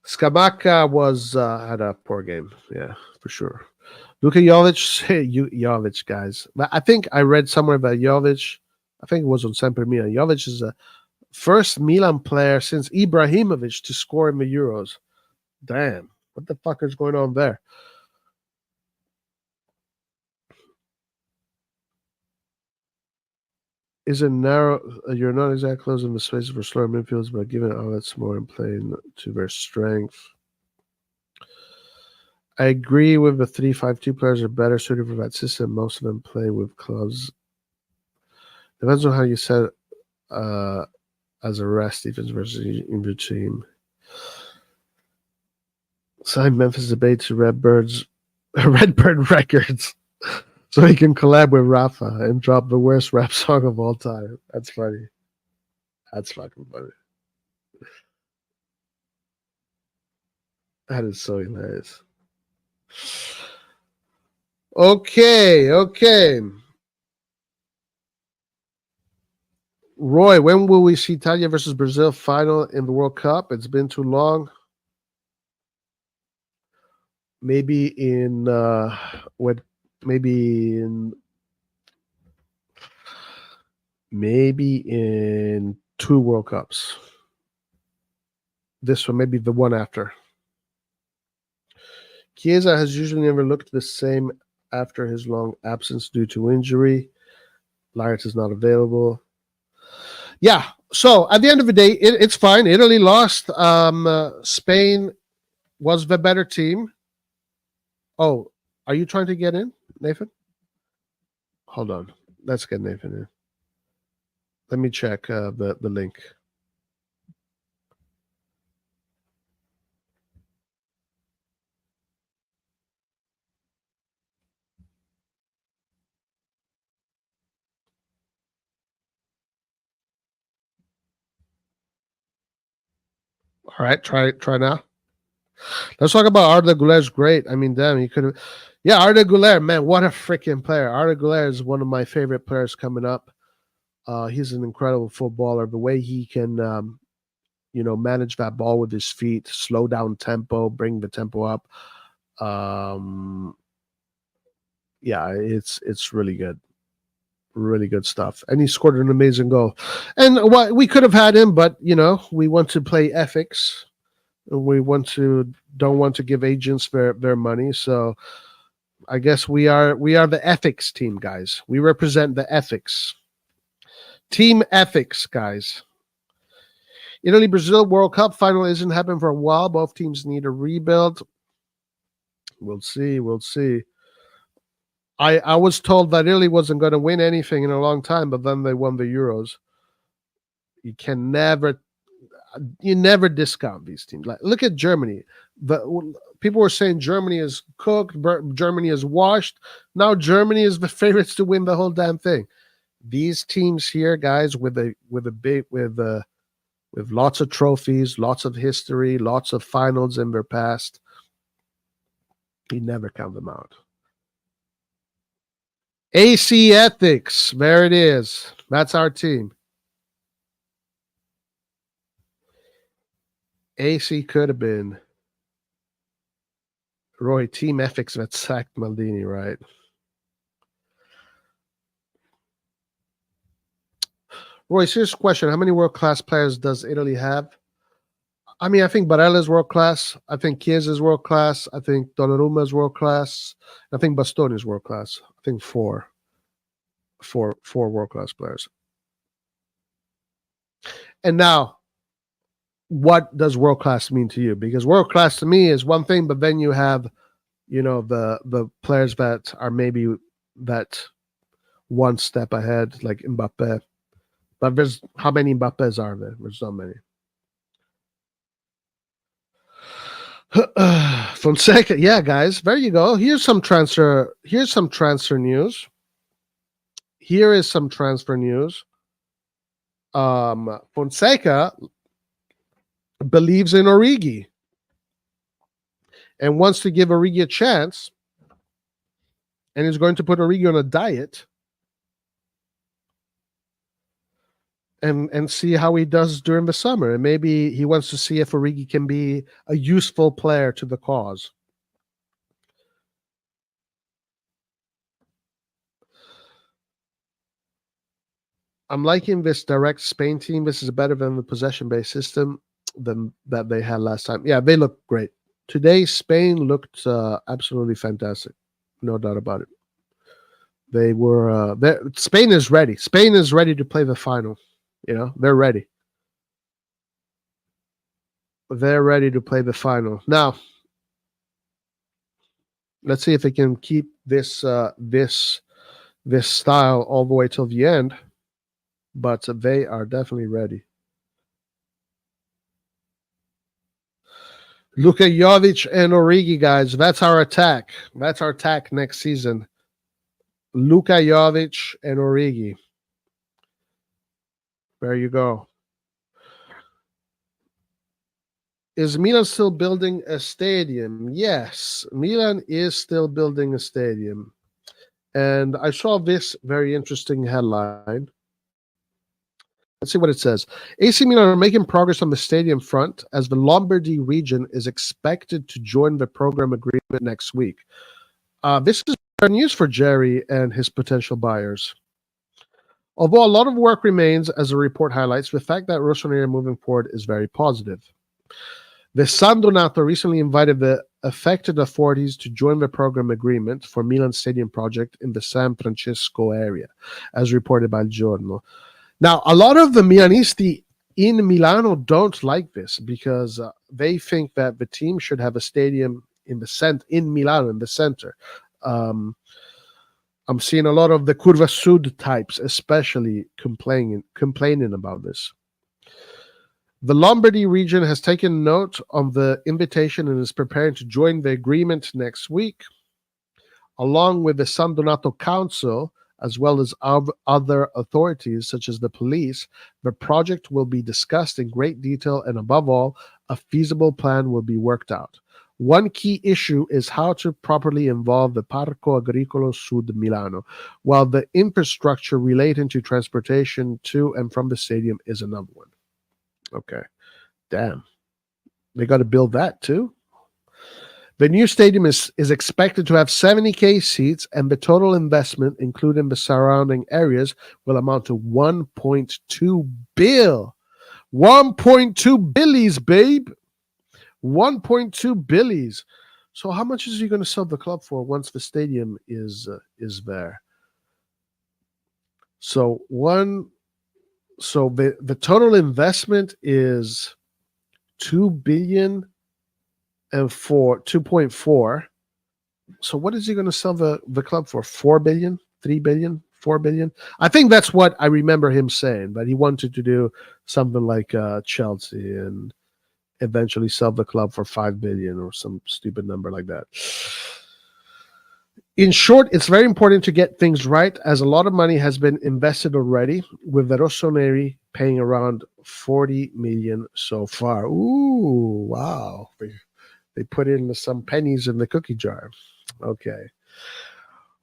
Scamacca had a poor game. Yeah, for sure. Luka Jovic, guys. I think I read somewhere about Jovic. I think it was on Sempre Milan. Jovic is the first Milan player since Ibrahimovic to score in the Euros. Damn. What the fuck is going on there? Is it narrow? You're not exactly closing the spaces for slower midfields, but giving outlets more and playing to their strength. I agree with the 3-5-2 players are better suited for that system. Most of them play with clubs. Depends on how you set as a rest defense versus in your team. Sign Memphis debate to Redbird Records so he can collab with Rafa and drop the worst rap song of all time. That's funny. That's fucking funny. That is so hilarious. Okay. Roy, when will we see Italia versus Brazil final in the World Cup? It's been too long. Maybe in two World Cups. This one, maybe the one after. Chiesa has usually never looked the same after his long absence due to injury. Lariat is not available. Yeah. So at the end of the day, it's fine. Italy lost. Spain was the better team. Oh, are you trying to get in, Nathan? Hold on. Let's get Nathan in. Let me check the link. All right, try now. Let's talk about Arda Güler's great. I mean, damn, he could have. Yeah, Arda Güler, man, what a freaking player. Arda Güler is one of my favorite players coming up. He's an incredible footballer. The way he can, manage that ball with his feet, slow down tempo, bring the tempo up. Yeah, it's really good. Really good stuff. And he scored an amazing goal. And what we could have had him, but we want to play ethics. We don't want to give agents their money. So I guess we are the ethics team, guys. We represent the ethics. Team ethics, guys. Italy Brazil World Cup final isn't happening for a while. Both teams need a rebuild. We'll see. I was told that Italy wasn't going to win anything in a long time, but then they won the Euros. You never discount these teams. Like, look at Germany. People were saying Germany is cooked, Germany is washed. Now Germany is the favorites to win the whole damn thing. These teams here, guys, with lots of trophies, lots of history, lots of finals in their past, you never count them out. AC Ethics, there it is. That's our team. AC could have been Roy, Team Ethics that sacked Maldini, right? Roy, serious question. How many world-class players does Italy have? I mean, I think Barella is world-class. I think Chiesa is world-class. I think Donnarumma is world-class. I think Bastoni is world-class. I think four world-class players. And now, what does world-class mean to you? Because world-class to me is one thing, but then you have, the players that are maybe that one step ahead, like Mbappe. But there's how many Mbappes are there? There's not many. Fonseca, yeah, guys, there you go. Here's some transfer news. Here is some transfer news. Fonseca believes in Origi and wants to give Origi a chance, and is going to put Origi on a diet and see how he does during the summer. And maybe he wants to see if Origi can be a useful player to the cause. I'm liking this direct Spain team. This is better than the possession-based system than that they had last time. Yeah, they look great. Today, Spain looked absolutely fantastic. No doubt about it. They were Spain is ready. Spain is ready to play the final. They're ready. They're ready to play the final. Now, let's see if they can keep this style all the way till the end. But they are definitely ready. Luka Jovic and Origi, guys. That's our attack. That's our attack next season. Luka Jovic and Origi. There you go. Is Milan still building a stadium? Yes, Milan is still building a stadium. And I saw this very interesting headline. Let's see what it says. AC Milan are making progress on the stadium front as the Lombardy region is expected to join the program agreement next week. This is bad news for Jerry and his potential buyers. Although a lot of work remains, as the report highlights, the fact that RossonARI moving forward is very positive. The San Donato recently invited the affected authorities to join the program agreement for Milan Stadium project in the San Francesco area, as reported by Il Giorno. Now, a lot of the Milanisti in Milano don't like this because they think that the team should have a stadium in Milan, in the center. Um, I'm seeing a lot of the Curva Sud types, especially complaining about this. The Lombardy region has taken note of the invitation and is preparing to join the agreement next week, along with the San Donato Council, as well as other authorities such as the police. The project will be discussed in great detail, and above all, a feasible plan will be worked out. One key issue is how to properly involve the Parco Agricolo Sud Milano, while the infrastructure relating to transportation to and from the stadium is another one. Okay. Damn. They got to build that too? The new stadium is expected to have 70K seats, and the total investment, including the surrounding areas, will amount to 1.2 bill. 1.2 billies, babe. 1.2 billies. So how much is he going to sell the club for once the stadium is there? So the total investment is 2 billion and 2.4. So what is he going to sell the club for? 4 billion, 3 billion, 4 billion? I think that's what I remember him saying, but he wanted to do something like Chelsea and eventually sell the club for 5 billion or some stupid number like that. In short, it's very important to get things right, as a lot of money has been invested already, with the RossonARI paying around 40 million so far. Ooh, wow. They put in some pennies in the cookie jar. Okay.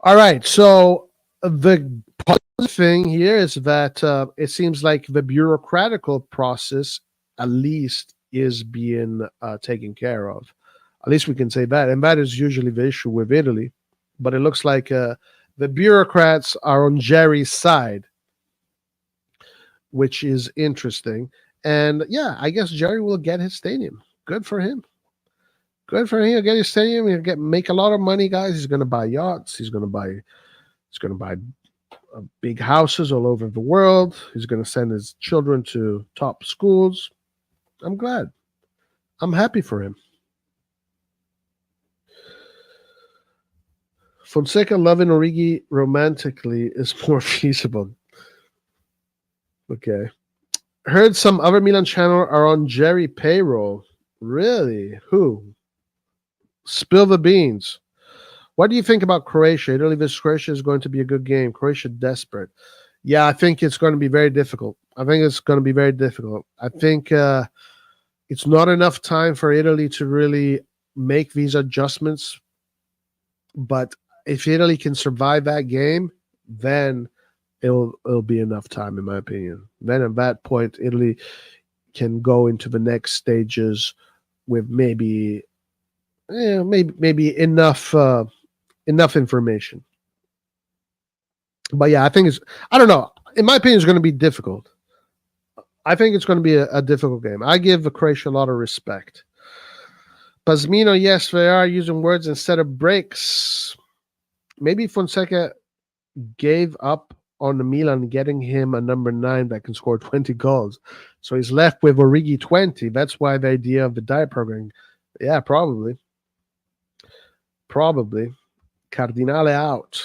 All right. So the positive thing here is that it seems like the bureaucratical process, at least, is being taken care of. At least we can say that. And that is usually the issue with Italy. But it looks like the bureaucrats are on Jerry's side, which is interesting. And yeah, I guess Jerry will get his stadium. Good for him. Good for him. He'll get his stadium. He'll make a lot of money, guys. He's going to buy yachts. He's going to buy big houses all over the world. He's going to send his children to top schools. I'm glad. I'm happy for him. Fonseca loving Origi romantically is more feasible. Okay. Heard some other Milan channel are on Jerry payroll. Really? Who? Spill the beans. What do you think about Croatia? Italy versus Croatia is going to be a good game. Croatia desperate. Yeah, I think it's going to be very difficult. I think it's not enough time for Italy to really make these adjustments. But if Italy can survive that game, then it'll be enough time, in my opinion. Then at that point, Italy can go into the next stages with maybe enough information. But yeah, I don't know. In my opinion, it's going to be difficult. I think it's going to be a difficult game. I give Croatia a lot of respect. Pasmino, yes, they are using words instead of breaks. Maybe Fonseca gave up on Milan getting him a number 9 that can score 20 goals. So he's left with Origi 20. That's why the idea of the diet program. Yeah, probably. Cardinale out.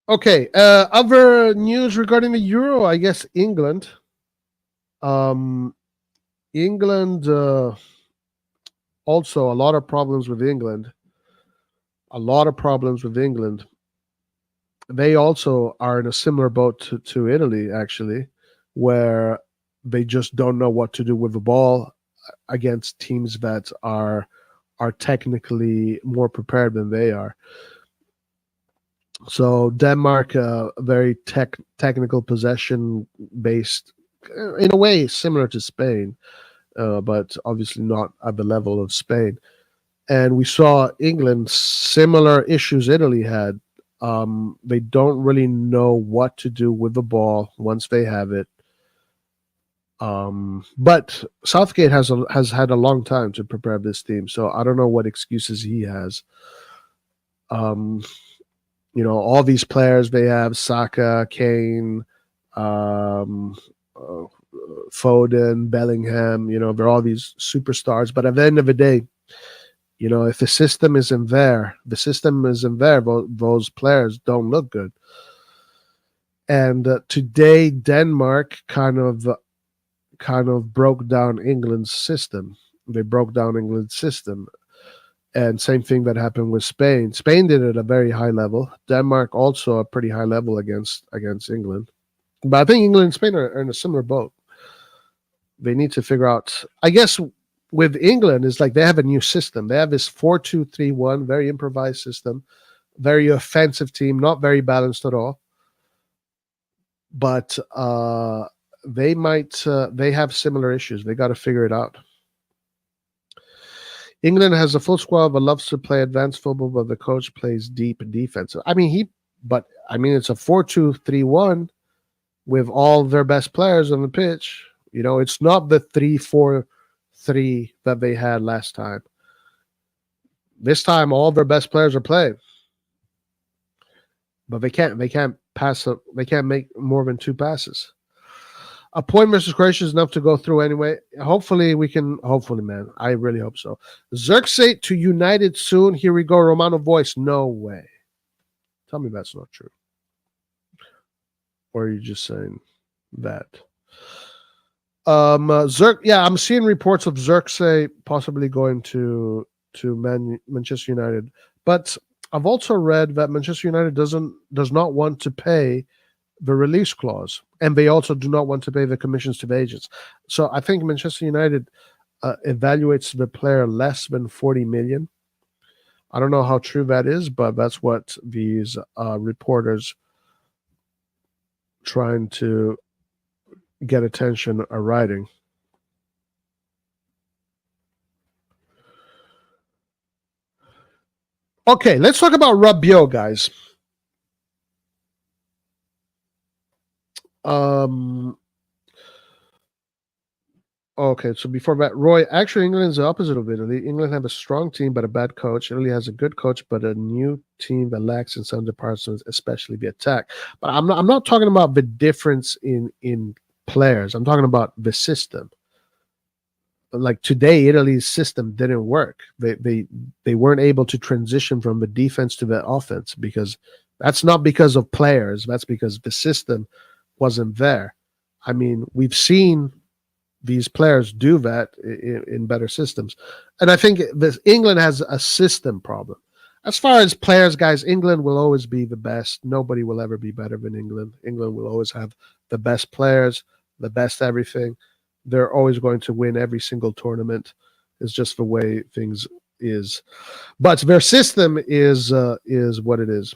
Okay, other news regarding the Euro, I guess England. England, also a lot of problems with England. They also are in a similar boat to Italy, actually, where they just don't know what to do with the ball against teams that are technically more prepared than they are. So Denmark, very technical possession based, in a way similar to Spain, but obviously not at the level of Spain. And we saw England, similar issues Italy had, They don't really know what to do with the ball once they have it. But Southgate has had a long time to prepare this team, so I don't know what excuses he has. Um, all these players they have: Saka, Kane, um, uh, Foden, Bellingham. They're all these superstars. But at the end of the day, if the system isn't there, those players don't look good. And today, Denmark kind of broke down England's system. They broke down England's system. And same thing that happened with Spain. Spain did it at a very high level. Denmark also a pretty high level against England. But I think England and Spain are in a similar boat. They need to figure out, I guess with England, it's like they have a new system. They have this 4-2-3-1, very improvised system, very offensive team, not very balanced at all. But they have similar issues. They got to figure it out. England has a full squad but loves to play advanced football, but the coach plays deep defensive. It's a 4-2-3-1 with all their best players on the pitch. It's not the 3-4-3 that they had last time. This time, all their best players are playing, but they can't pass. They can't make more than 2 passes. A point versus Croatia is enough to go through anyway. Hopefully, man. I really hope so. Zirkzee to United soon. Here we go. Romano voice. No way. Tell me that's not true. Or are you just saying that? I'm seeing reports of Zirkzee possibly going to Manchester United, but I've also read that Manchester United does not want to pay the release clause, and they also do not want to pay the commissions to the agents. So I think Manchester United evaluates the player less than 40 million. I don't know how true that is, but that's what these reporters trying to get attention are writing. Okay, let's talk about Rabiot, guys. Okay, so before that, Roy, actually, England's the opposite of Italy. England have a strong team, but a bad coach. Italy has a good coach, but a new team that lacks in some departments, especially the attack. But I'm not talking about the difference in players. I'm talking about the system. Like today, Italy's system didn't work. They weren't able to transition from the defense to the offense because that's not because of players. That's because the system wasn't there. I mean, we've seen these players do that in better systems. And I think England has a system problem. As far as players, guys, England will always be the best. Nobody will ever be better than England. England will always have the best players, the best everything. They're always going to win every single tournament. It's just the way things is. But their system is what it is.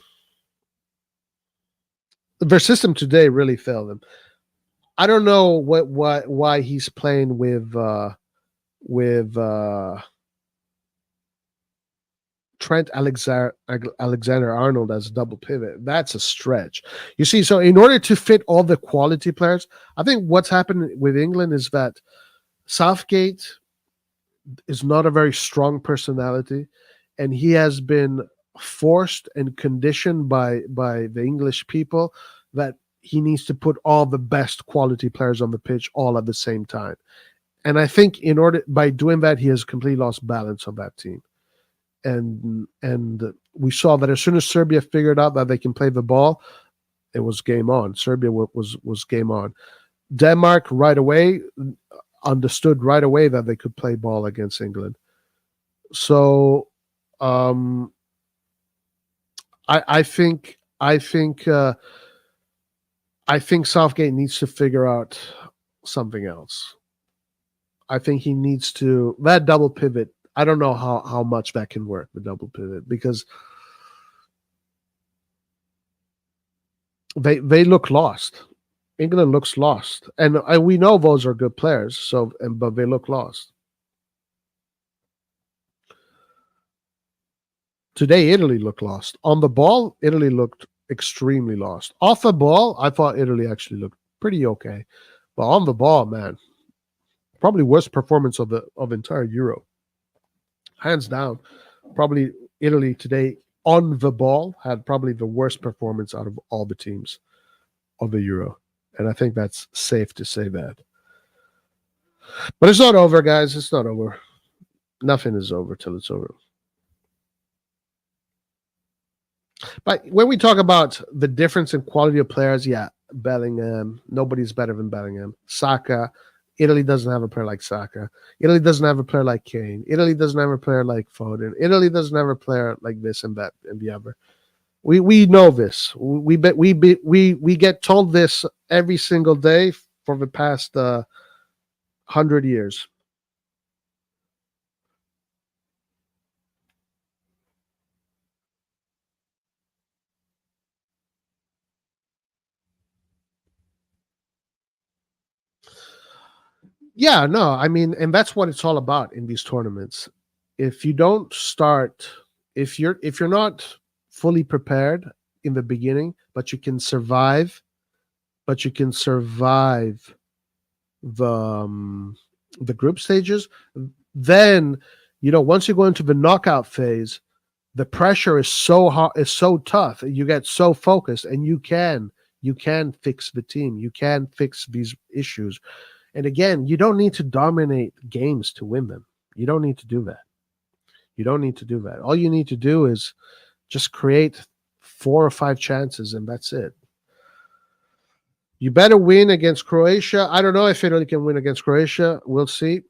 Their system today really failed them. I don't know why he's playing with Trent Alexander-Arnold as a double pivot. That's a stretch. You see, so in order to fit all the quality players, I think what's happened with England is that Southgate is not a very strong personality, and he has been forced and conditioned by the English people that he needs to put all the best quality players on the pitch all at the same time. And I think by doing that, he has completely lost balance on that team. And we saw that as soon as Serbia figured out that they can play the ball, it was game on. Serbia was game on. Denmark right away understood right away that they could play ball against England. So I think Southgate needs to figure out something else. I think he needs to that double pivot. I don't know how much that can work, the double pivot, because they look lost. England looks lost, and we know those are good players. But they look lost. Today, Italy looked lost. On the ball, Italy looked extremely lost. Off the ball, I thought Italy actually looked pretty okay. But on the ball, man, probably worst performance of entire Euro. Hands down. Probably Italy today on the ball had probably the worst performance out of all the teams of the Euro. And I think that's safe to say that. But it's not over, guys. It's not over. Nothing is over till it's over. But when we talk about the difference in quality of players, yeah, Bellingham, nobody's better than Bellingham. Saka, Italy doesn't have a player like Saka. Italy doesn't have a player like Kane. Italy doesn't have a player like Foden. Italy doesn't have a player like this and that and the other. We know this. We get told this every single day for the past 100 years. Yeah, no, I mean, and that's what it's all about in these tournaments. If you don't start, if you're not fully prepared in the beginning, but you can survive the the group stages, then once you go into the knockout phase, the pressure is so hard, is so tough, you get so focused, and you can fix the team, you can fix these issues. And again, you don't need to dominate games to win them. You don't need to do that. You don't need to do that. All you need to do is just create 4 or 5 chances, and that's it. You better win against Croatia. I don't know if Italy can win against Croatia. We'll see.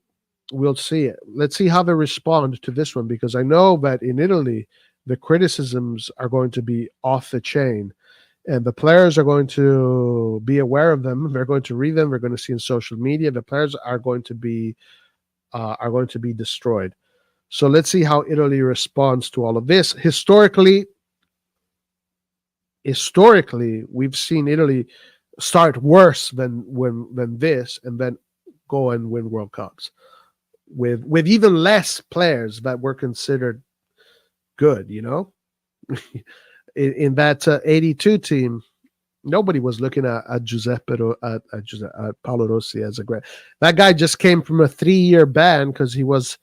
We'll see it. Let's see how they respond to this one, because I know that in Italy, the criticisms are going to be off the chain, and the players are going to be aware of them. They're going to read them. They're going to see in social media. The players are going to be destroyed. So let's see how Italy responds to all of this. Historically, we've seen Italy start worse than this, and then go and win World Cups with even less players that were considered good. In that 82 team, nobody was looking at Giuseppe at Paolo Rossi as a great. That guy just came from a 3-year ban because he was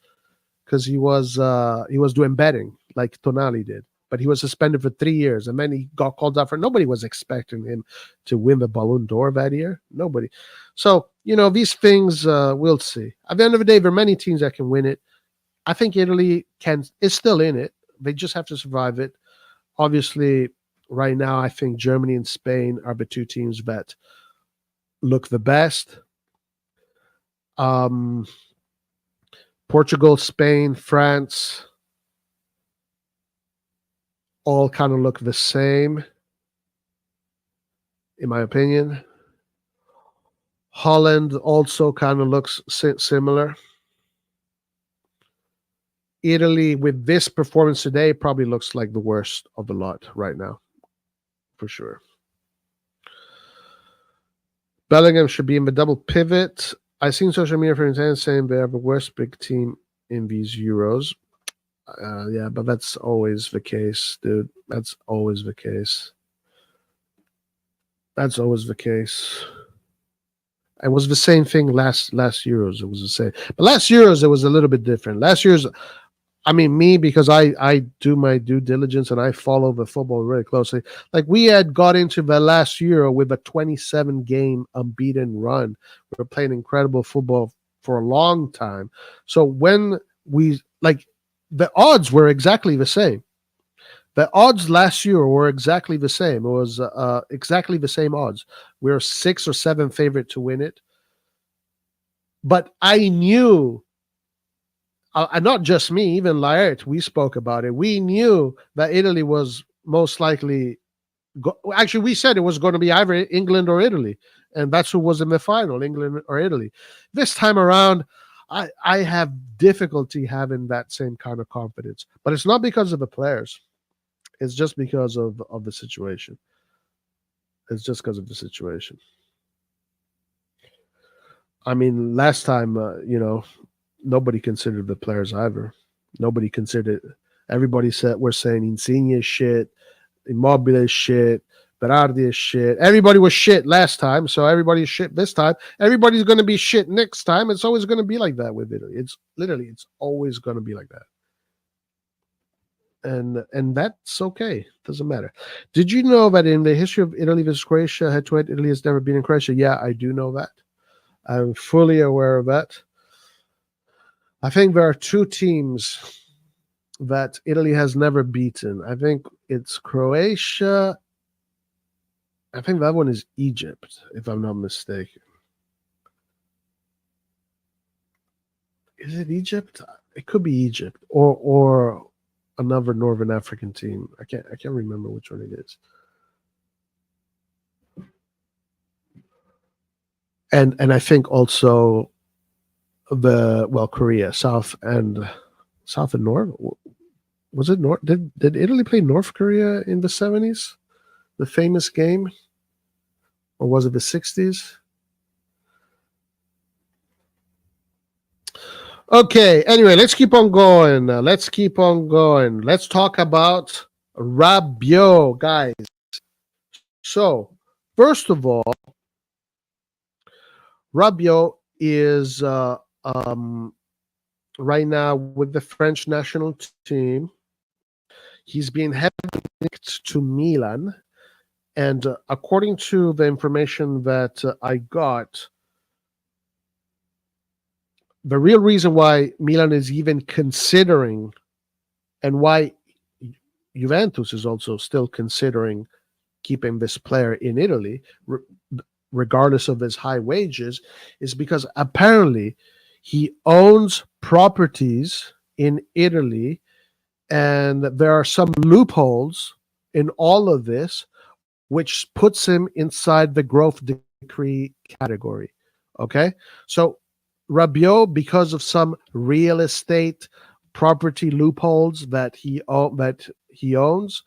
doing betting like Tonali did. But he was suspended for 3 years, and then he got called out for. Nobody was expecting him to win the Ballon d'Or that year. Nobody. So these things, we'll see. At the end of the day, there are many teams that can win it. I think Italy is still in it. They just have to survive it. Obviously, right now, I think Germany and Spain are the two teams that look the best. Portugal, Spain, France, all kind of look the same, in my opinion. Holland also kind of looks similar. Italy, with this performance today, probably looks like the worst of the lot right now, for sure. Bellingham should be in the double pivot. I've seen social media friends saying they are the worst big team in these Euros. Yeah, but that's always the case, dude. That's always the case. That's always the case. It was the same thing last Euros. It was the same. But last Euros, it was a little bit different. Last Euros, I mean, me, because I do my due diligence and I follow the football really closely. Like, we had got into the last Euro with a 27-game unbeaten run. We were playing incredible football for a long time. So when the odds were exactly the same. The odds last year were exactly the same. It was exactly the same odds. We were 6 or 7 favorite to win it. But I knew, and not just me, even Laert, we spoke about it. We knew that Italy was most likely. Actually, we said it was going to be either England or Italy, and that's who was in the final, England or Italy. This time around, I have difficulty having that same kind of confidence. But it's not because of the players. It's just because of the situation. It's just because of the situation. I mean, last time, nobody considered the players either. Nobody considered it. Everybody said we're saying Insigne is shit, Immobile is shit, Berardi is shit. Everybody was shit last time, so everybody's shit this time. Everybody's going to be shit next time. It's always going to be like that with Italy. It's always going to be like that. And that's okay. Doesn't matter. Did you know that in the history of Italy versus Croatia, head-to-head, Italy has never been in Croatia? Yeah, I do know that. I'm fully aware of that. I think there are two teams that Italy has never beaten. I think it's Croatia. I think that one is Egypt, if I'm not mistaken. Is it Egypt? It could be Egypt or another Northern African team. I can't remember which one it is. And I think also Korea, South and North. Was it North? Did Italy play North Korea in the 70s? The famous game? Or was it the 60s? Okay, anyway, let's keep on going. Let's talk about Rabiot, guys. So, first of all, Rabiot is right now with the French national team. He's been heavily linked to Milan. And according to the information that I got, the real reason why Milan is even considering, and why Juventus is also still considering keeping this player in Italy, regardless of his high wages, is because apparently he owns properties in Italy, and there are some loopholes in all of this, which puts him inside the growth decree category. Okay? So Rabiot, because of some real estate property loopholes that he owns,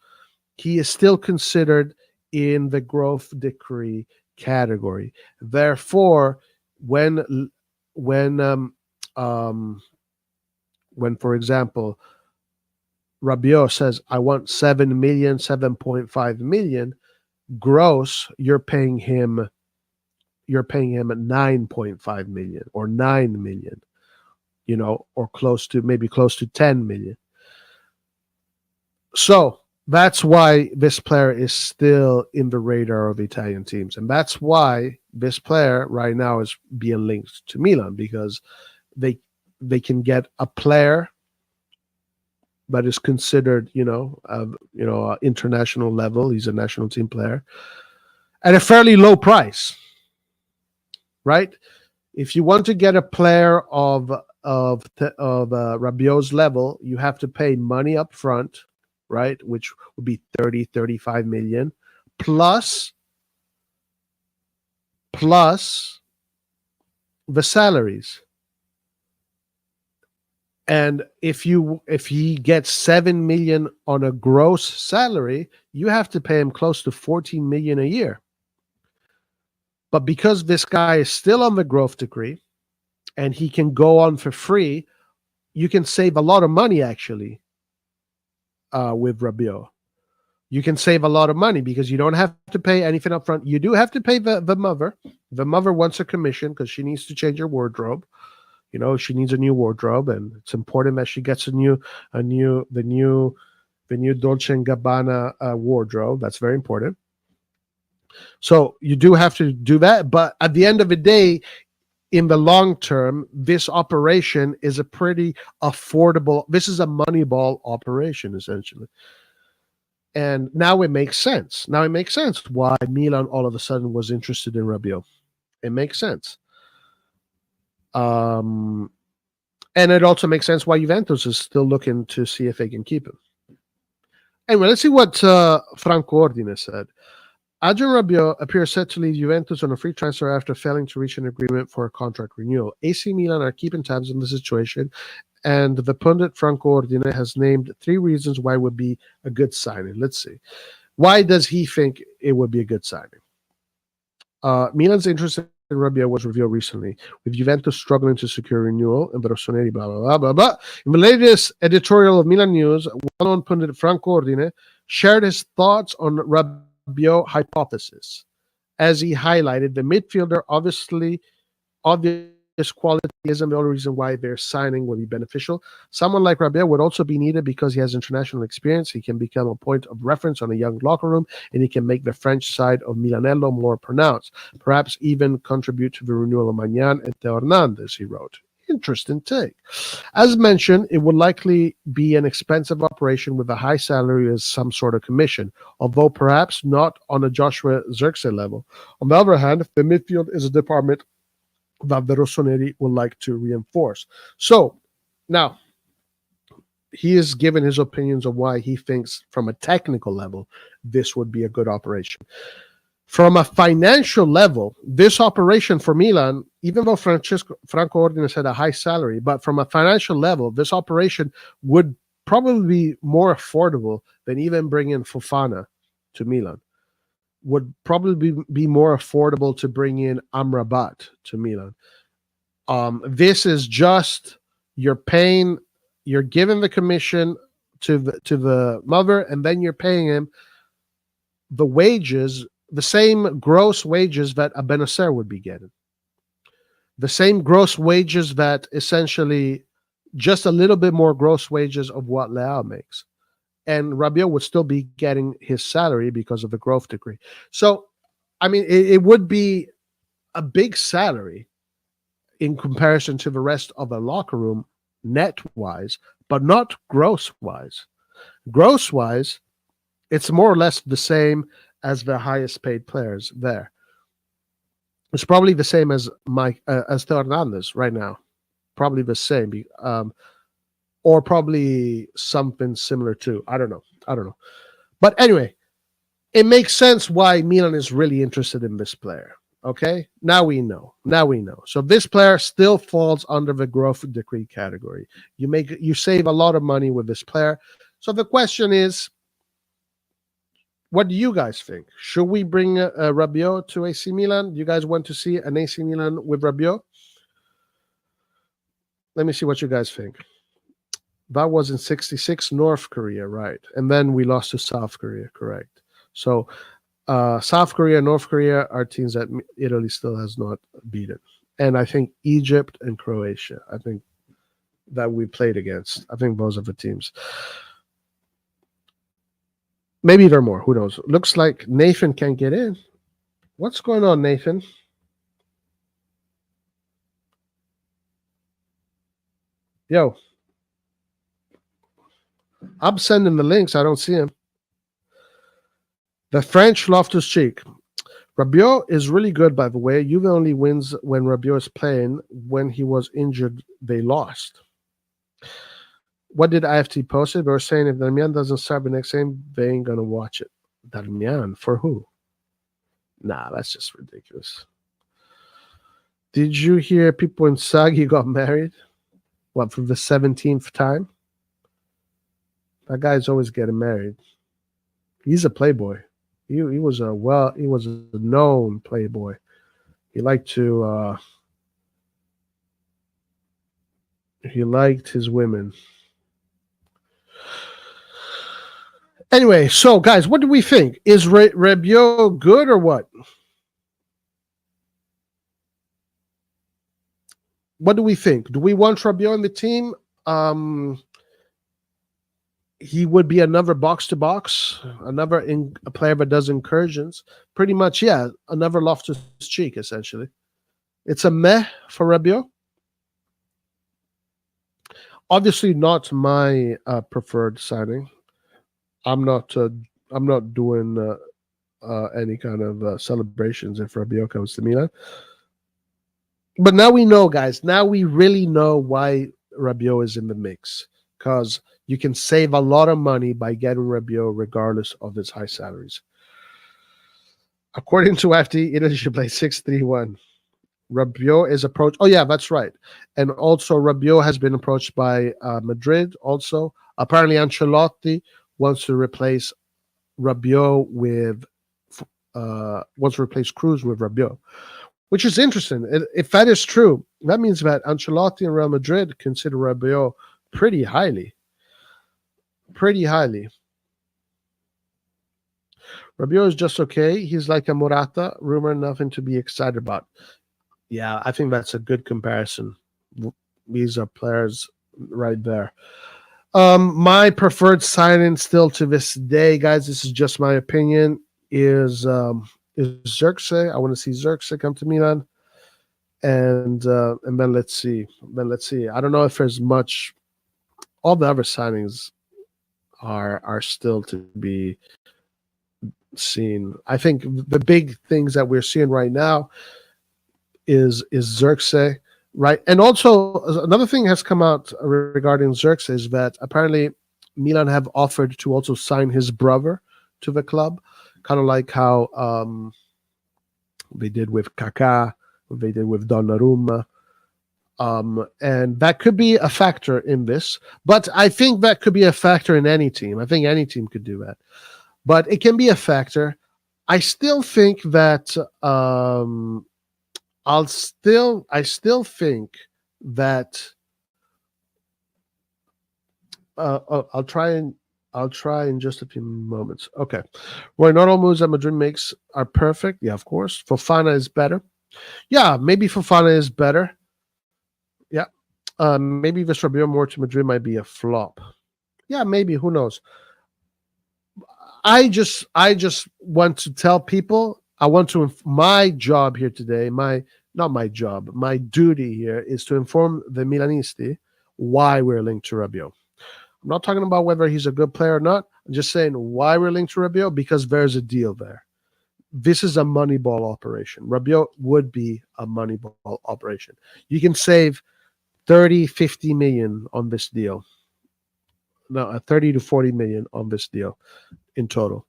he is still considered in the growth decree category. Therefore, when for example, Rabiot says, I want 7 million, 7.5 million gross, you're paying him 9.5 million or 9 million, or close to 10 million. So that's why this player is still in the radar of Italian teams. And that's why this player right now is being linked to Milan, because they can get a player that is considered, international level. He's a national team player at a fairly low price, right? If you want to get a player of Rabiot's level, you have to pay money up front, right? Which would be 30, 35 million plus the salaries. And if he gets 7 million on a gross salary, you have to pay him close to 14 million a year. But because this guy is still on the growth decree and he can go on for free, you can save a lot of money actually with Rabiot. You can save a lot of money because you don't have to pay anything up front. You do have to pay the mother. The mother wants a commission because she needs to change her wardrobe. She needs a new wardrobe, and it's important that she gets the new Dolce & Gabbana wardrobe. That's very important. So you do have to do that. But at the end of the day, in the long term, this operation is a pretty affordable. This is a Moneyball operation, essentially. And now it makes sense. Now it makes sense why Milan all of a sudden was interested in Rabiot. It makes sense. And it also makes sense why Juventus is still looking to see if they can keep him. Anyway, let's see what Franco Ordine said. Adrian Rabiot appears set to leave Juventus on a free transfer after failing to reach an agreement for a contract renewal. AC Milan are keeping tabs on the situation, and the pundit Franco Ordine has named 3 reasons why it would be a good signing. Let's see. Why does he think it would be a good signing? Milan's interest Rabiot was revealed recently, with Juventus struggling to secure renewal and Rossoneri, blah, blah, blah, blah, blah. In the latest editorial of Milan News, well-known pundit Franco Ordine shared his thoughts on Rabiot hypothesis. As he highlighted, the midfielder obvious quality isn't the only reason why their signing will be beneficial. Someone like Rabiot would also be needed because he has international experience. He can become a point of reference on a young locker room, and he can make the French side of Milanello more pronounced. Perhaps even contribute to the renewal of Magnan and Theo Hernandez, he wrote. Interesting take. As mentioned, it would likely be an expensive operation with a high salary as some sort of commission, although perhaps not on a Joshua Zirkzee level. On the other hand, the midfield is a department that the Rossoneri would like to reinforce. So, now, he is given his opinions of why he thinks, from a technical level, this would be a good operation. From a financial level, this operation for Milan, even though Franco Ordine had a high salary, but from a financial level, this operation would probably be more affordable than even bringing Fofana to Milan. Would probably be more affordable to bring in Amrabat to Milan. This is just you're giving the commission to the mother, and then you're paying him the wages, the same gross wages that a Benacer would be getting. The same gross wages that essentially just a little bit more gross wages of what Leao makes. And Rabiot would still be getting his salary because of the growth decree. So, I mean, it would be a big salary in comparison to the rest of the locker room, net-wise, but not gross-wise. Gross-wise, it's more or less the same as the highest-paid players there. It's probably the same as Theo Hernandez right now. Probably the same. Or probably something similar too. I don't know. But anyway, it makes sense why Milan is really interested in this player. Okay? Now we know. So this player still falls under the growth decree category. You save a lot of money with this player. So the question is, what do you guys think? Should we bring Rabiot to AC Milan? Do you guys want to see an AC Milan with Rabiot? Let me see what you guys think. That was in 66, North Korea, right? And then we lost to South Korea, correct. So South Korea, North Korea are teams that Italy still has not beaten. And I think Egypt and Croatia, I think that we played against. I think those are the teams. Maybe there are more, who knows? Looks like Nathan can't get in. What's going on, Nathan? Yo. I'm sending the links. I don't see him. The French Loftus-Cheek. Rabiot is really good, by the way. Juve only wins when Rabiot is playing. When he was injured, they lost. What did IFT post it? They were saying if Darmian doesn't start the next game, they ain't going to watch it. Darmian? For who? Nah, that's just ridiculous. Did you hear people in Sagi got married? What, for the 17th time? That guy's always getting married. He's a playboy. He was a known playboy. He liked his women. Anyway, so guys, what do we think? Is Rabiot good or what? What do we think? Do we want Rabiot in the team? He would be another box-to-box, a player that does incursions. Pretty much, yeah, another Loftus-Cheek, essentially. It's a meh for Rabiot. Obviously not my preferred signing. I'm not doing any kind of celebrations if Rabiot comes to Milan. But now we know, guys. Now we really know why Rabiot is in the mix. Because you can save a lot of money by getting Rabiot regardless of his high salaries. According to FT, Italy should play 6-3-1. Rabiot is approached. Oh, yeah, that's right. And also, Rabiot has been approached by Madrid also. Apparently, Ancelotti wants to replace Rabiot with wants to replace Cruz with Rabiot. which is interesting. If that is true, that means that Ancelotti and Real Madrid consider Rabiot pretty highly. Pretty highly. Rabiot is just okay. He's like a Morata, rumor, nothing to be excited about. Yeah, I think that's a good comparison. These are players right there. My preferred signing still to this day, guys, this is just my opinion, is Zirkzee. I want to see Zirkzee come to Milan. And then let's see. I don't know if there's much. All the other signings are still to be seen. I think the big things that we're seeing right now is Zirkzee, right? And also another thing has come out regarding Zirkzee is that apparently Milan have offered to also sign his brother to the club, kind of like how they did with Kaká, they did with Donnarumma. And that could be a factor in this, but I think that could be a factor in any team. I think any team could do that, but it can be a factor. I still think that I still think that I'll try in just a few moments. Okay, well, not all moves that Madrid makes are perfect. Yeah, of course. Fofana is better. Yeah, maybe Fofana is better. Yeah, maybe this Rabiot more to Madrid might be a flop. Yeah, maybe. Who knows? I just want to tell people. I want to. My job here today. Not my job. My duty here is to inform the Milanisti why we're linked to Rabiot. I'm not talking about whether he's a good player or not. I'm just saying why we're linked to Rabiot, because there's a deal there. This is a Moneyball operation. Rabiot would be a Moneyball operation. You can save 30, 50 million on this deal. No, 30 to 40 million on this deal in total.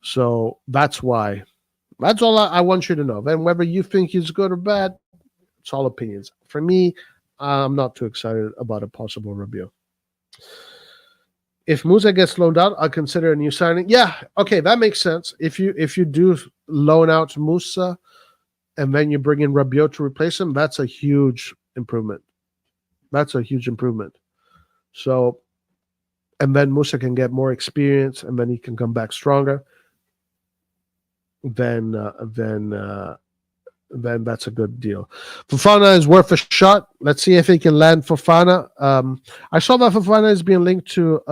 So that's why. That's all I want you to know. Then whether you think he's good or bad, it's all opinions. For me, I'm not too excited about a possible Rabiot. If Musa gets loaned out, I'll consider a new signing. Yeah, okay, that makes sense. If you do loan out Musa and then you bring in Rabiot to replace him, that's a huge improvement. So, and then Musa can get more experience, and then he can come back stronger. Then that's a good deal. Fofana is worth a shot. Let's see if he can land Fofana. I saw that Fofana is being linked to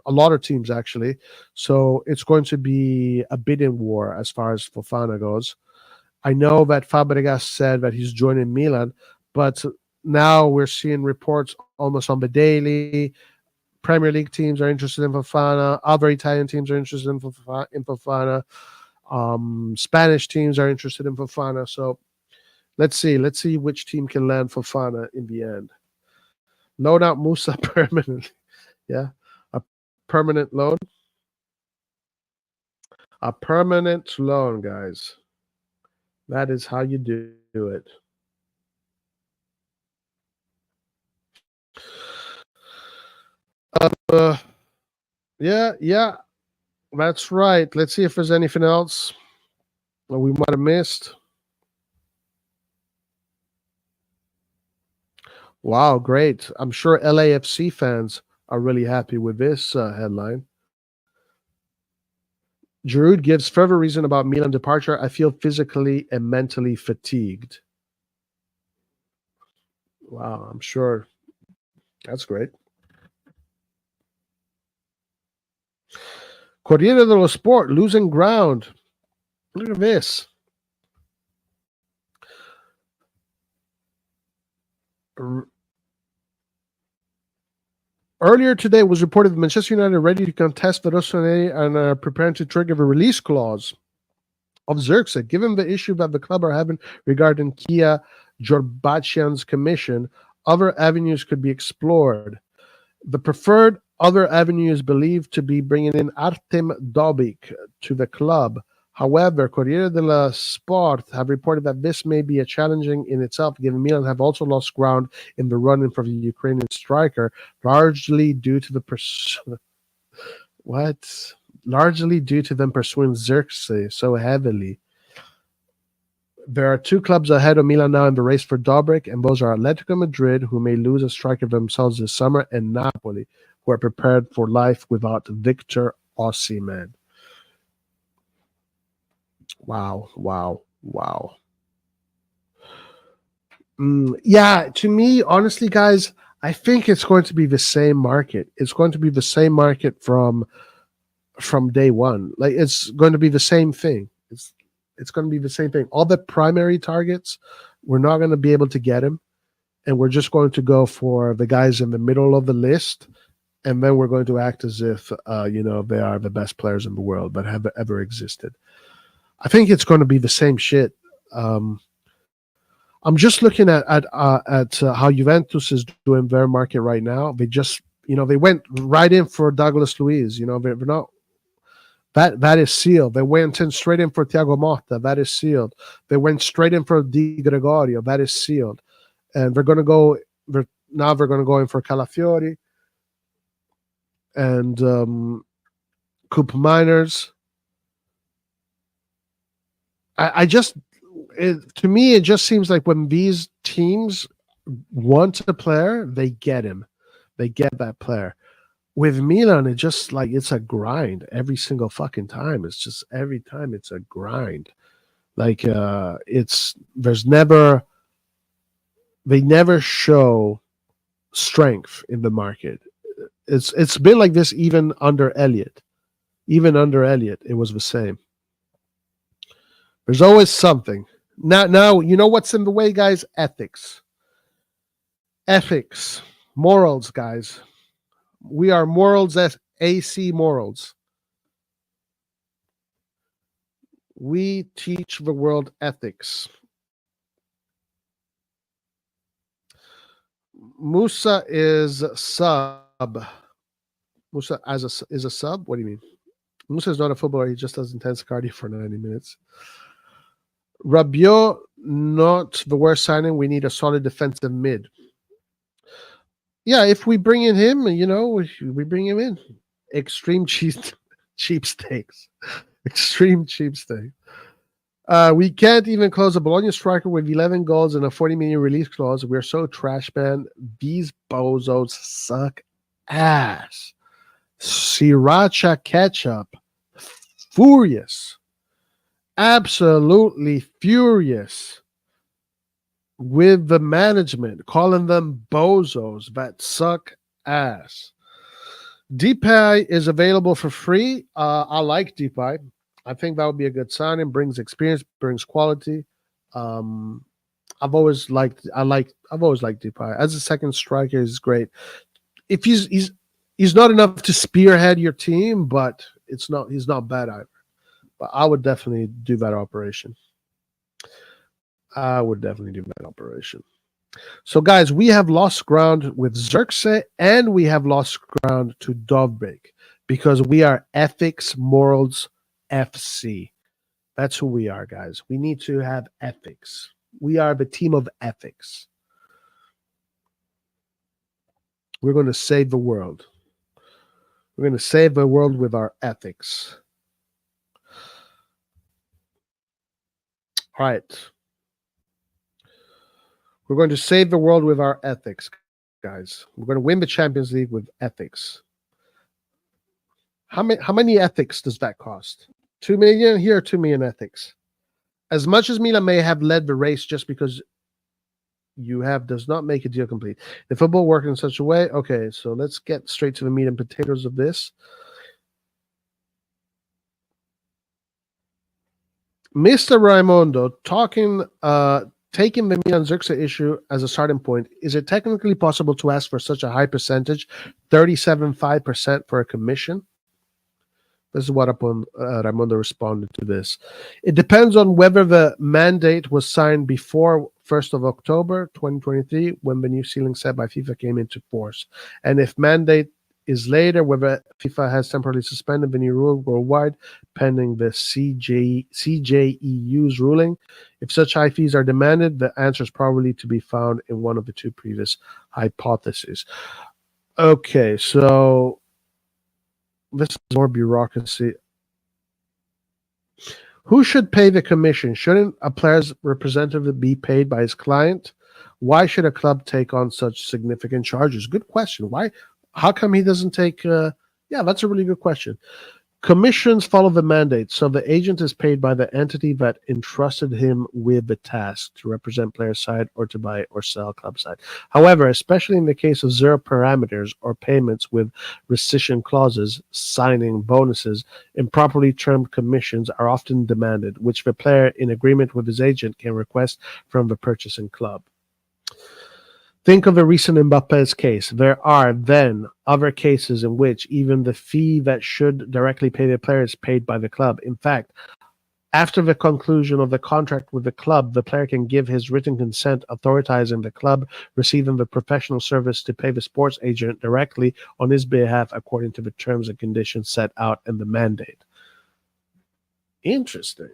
a lot of teams, actually. So it's going to be a bidding war as far as Fofana goes. I know that Fabregas said that he's joining Milan, but now we're seeing reports almost on the daily. Premier League teams are interested in Fofana. Other Italian teams are interested in Fofana. Spanish teams are interested in Fofana. So let's see which team can land Fofana in the end. Loan out Musa permanently. Yeah, a permanent loan. A permanent loan, guys. That is how you do it. Yeah, that's right. Let's see if there's anything else that we might have missed. Wow, great. I'm sure LAFC fans are really happy with this headline. Giroud gives further reason about Milan departure. I feel physically and mentally fatigued. Wow, I'm sure. That's great. Corriere dello Sport losing ground. Look at this. Earlier today, it was reported that Manchester United are ready to contest the RossonARI and are preparing to trigger the release clause of Zirkzee, given the issue that the club are having regarding Kia Joorabchian's commission. Other avenues could be explored. The preferred other avenue is believed to be bringing in Artem Dobic to the club. However, Corriere dello Sport have reported that this may be a challenging in itself, given Milan have also lost ground in the run-in for the Ukrainian striker, largely due to the largely due to them pursuing Zirkzee so heavily. There are two clubs ahead of Milan now in the race for Dobrik, and those are Atletico Madrid, who may lose a striker themselves this summer, and Napoli, who are prepared for life without Victor Osimhen. Wow, wow, wow. Yeah, to me, honestly, guys, I think it's going to be the same market. It's going to be the same market from day one. Like, it's going to be the same thing. It's going to be the same thing. All the primary targets, we're not going to be able to get them, and we're just going to go for the guys in the middle of the list, and then we're going to act as if they are the best players in the world that have ever existed. I think it's going to be the same shit. I'm just looking at how Juventus is doing their market right now. They just, they went right in for Douglas Luiz. They're not. That is sealed. They went in straight in for Thiago Motta. That is sealed. They went straight in for Di Gregorio. That is sealed. And they're going to go. They're going to go in for Calafiori and Coop Miners. To me, it just seems like when these teams want a player, they get him. They get that player. With Milan, it's just like it's a grind every single fucking time. It's just every time it's a grind. Like they never show strength in the market. It's been like this even under Elliott. Even under Elliott, it was the same. There's always something. Now, you know what's in the way, guys? Ethics. Ethics. Morals, guys. We are morals as AC morals. We teach the world ethics. Musa is sub. Musa is a sub? What do you mean? Musa is not a footballer. He just does intense cardio for 90 minutes. Rabiot, not the worst signing. We need a solid defensive mid. Yeah, if we bring in him, we bring him in. Extreme cheap stakes. Extreme cheap stakes. We can't even close a Bologna striker with 11 goals and a 40 million release clause. We're so trash, man. These bozos suck ass. Sriracha ketchup. Furious. Absolutely furious with the management, calling them bozos that suck ass. Depay is available for free. I like Depay. I think that would be a good signing. Brings experience, brings quality. I've always liked Depay as a second striker. He's great. If he's not enough to spearhead your team, but he's not bad either. But I would definitely do that operation. So, guys, we have lost ground with Zirkzee, and we have lost ground to Dobrik because we are Ethics Morals FC. That's who we are, guys. We need to have ethics. We are the team of ethics. We're going to save the world. We're going to save the world with our ethics. All right. We're going to save the world with our ethics, guys. We're going to win the Champions League with ethics. How many ethics does that cost? 2 million here, 2 million ethics. As much as Milan may have led the race, just because you have does not make a deal complete. The football works in such a way. Okay, so let's get straight to the meat and potatoes of this. Mr. Raimondo taking the Milan Zirkzee issue as a starting point, is it technically possible to ask for such a high percentage, 37.5% for a commission? This is what Raimondo responded to this. It depends on whether the mandate was signed before 1st of October 2023, when the new ceiling set by FIFA came into force. And if mandate is later, whether FIFA has temporarily suspended the new rule worldwide pending the CJEU's ruling. If such high fees are demanded, the answer is probably to be found in one of the two previous hypotheses. Okay, so this is more bureaucracy. Who should pay the commission? Shouldn't a player's representative be paid by his client? Why should a club take on such significant charges? Good question. Why? How come he doesn't take? Yeah, that's a really good question. Commissions follow the mandate, so the agent is paid by the entity that entrusted him with the task to represent player side or to buy or sell club side. However, especially in the case of zero parameters or payments with rescission clauses, signing bonuses, improperly termed commissions are often demanded, which the player in agreement with his agent can request from the purchasing club. Think of the recent Mbappe's case. There are then other cases in which even the fee that should directly pay the player is paid by the club. In fact, after the conclusion of the contract with the club, the player can give his written consent authorizing the club receiving the professional service to pay the sports agent directly on his behalf according to the terms and conditions set out in the mandate. Interesting.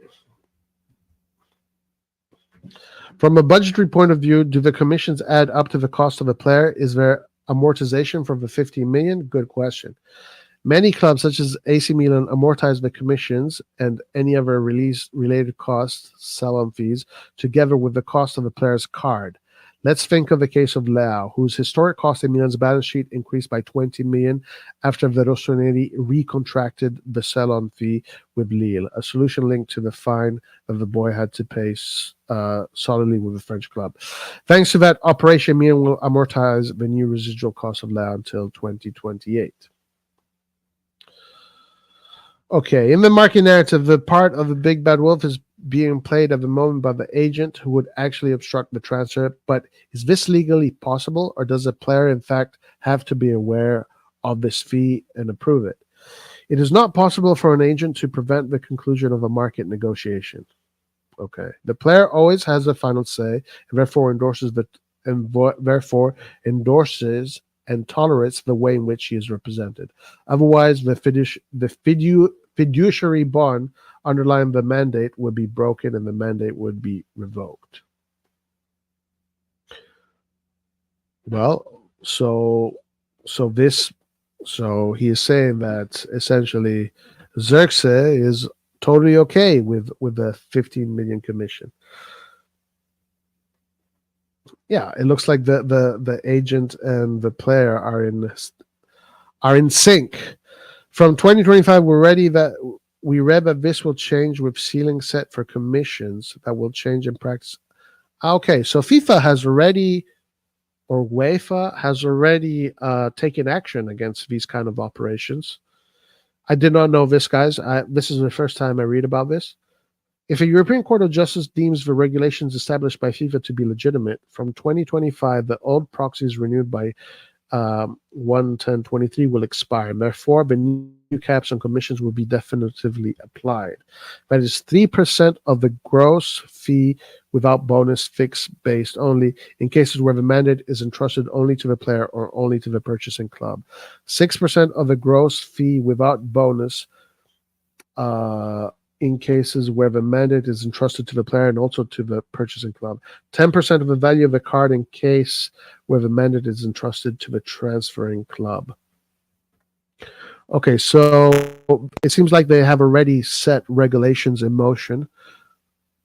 From a budgetary point of view, do the commissions add up to the cost of a player? Is there amortization from the 15 million? Good question. Many clubs, such as AC Milan, amortize the commissions and any other release-related costs, sell-on fees, together with the cost of the player's card. Let's think of the case of Leao, whose historic cost in Milan's balance sheet increased by 20 million after the RossonARI recontracted the sell-on fee with Lille, a solution linked to the fine that the boy had to pay solidly with the French club. Thanks to that operation, Milan will amortize the new residual cost of Leao until 2028. Okay, in the market narrative, the part of the big bad wolf is being played at the moment by the agent who would actually obstruct the transfer. But is this legally possible, or does a player, in fact, have to be aware of this fee and approve it? It is not possible for an agent to prevent the conclusion of a market negotiation. Okay, the player always has the final say, and therefore endorses and tolerates the way in which he is represented. Otherwise, the fiduciary bond underlying the mandate would be broken and the mandate would be revoked. Well, so he is saying that essentially Zirkzee is totally okay with the 15 million commission. Yeah, it looks like the agent and the player are in sync. From 2025, we read that this will change with ceiling set for commissions that will change in practice. Okay, so FIFA has already, or UEFA has already taken action against these kind of operations. I did not know this, guys. This is the first time I read about this. If a European Court of Justice deems the regulations established by FIFA to be legitimate, from 2025, the old proxies renewed by 1/10/23 will expire. Therefore, the new caps on commissions will be definitively applied. That is 3% of the gross fee without bonus, fixed based only in cases where the mandate is entrusted only to the player or only to the purchasing club. 6% of the gross fee without bonus in cases where the mandate is entrusted to the player and also to the purchasing club. 10% of the value of the card in case where the mandate is entrusted to the transferring club. Okay, so it seems like they have already set regulations in motion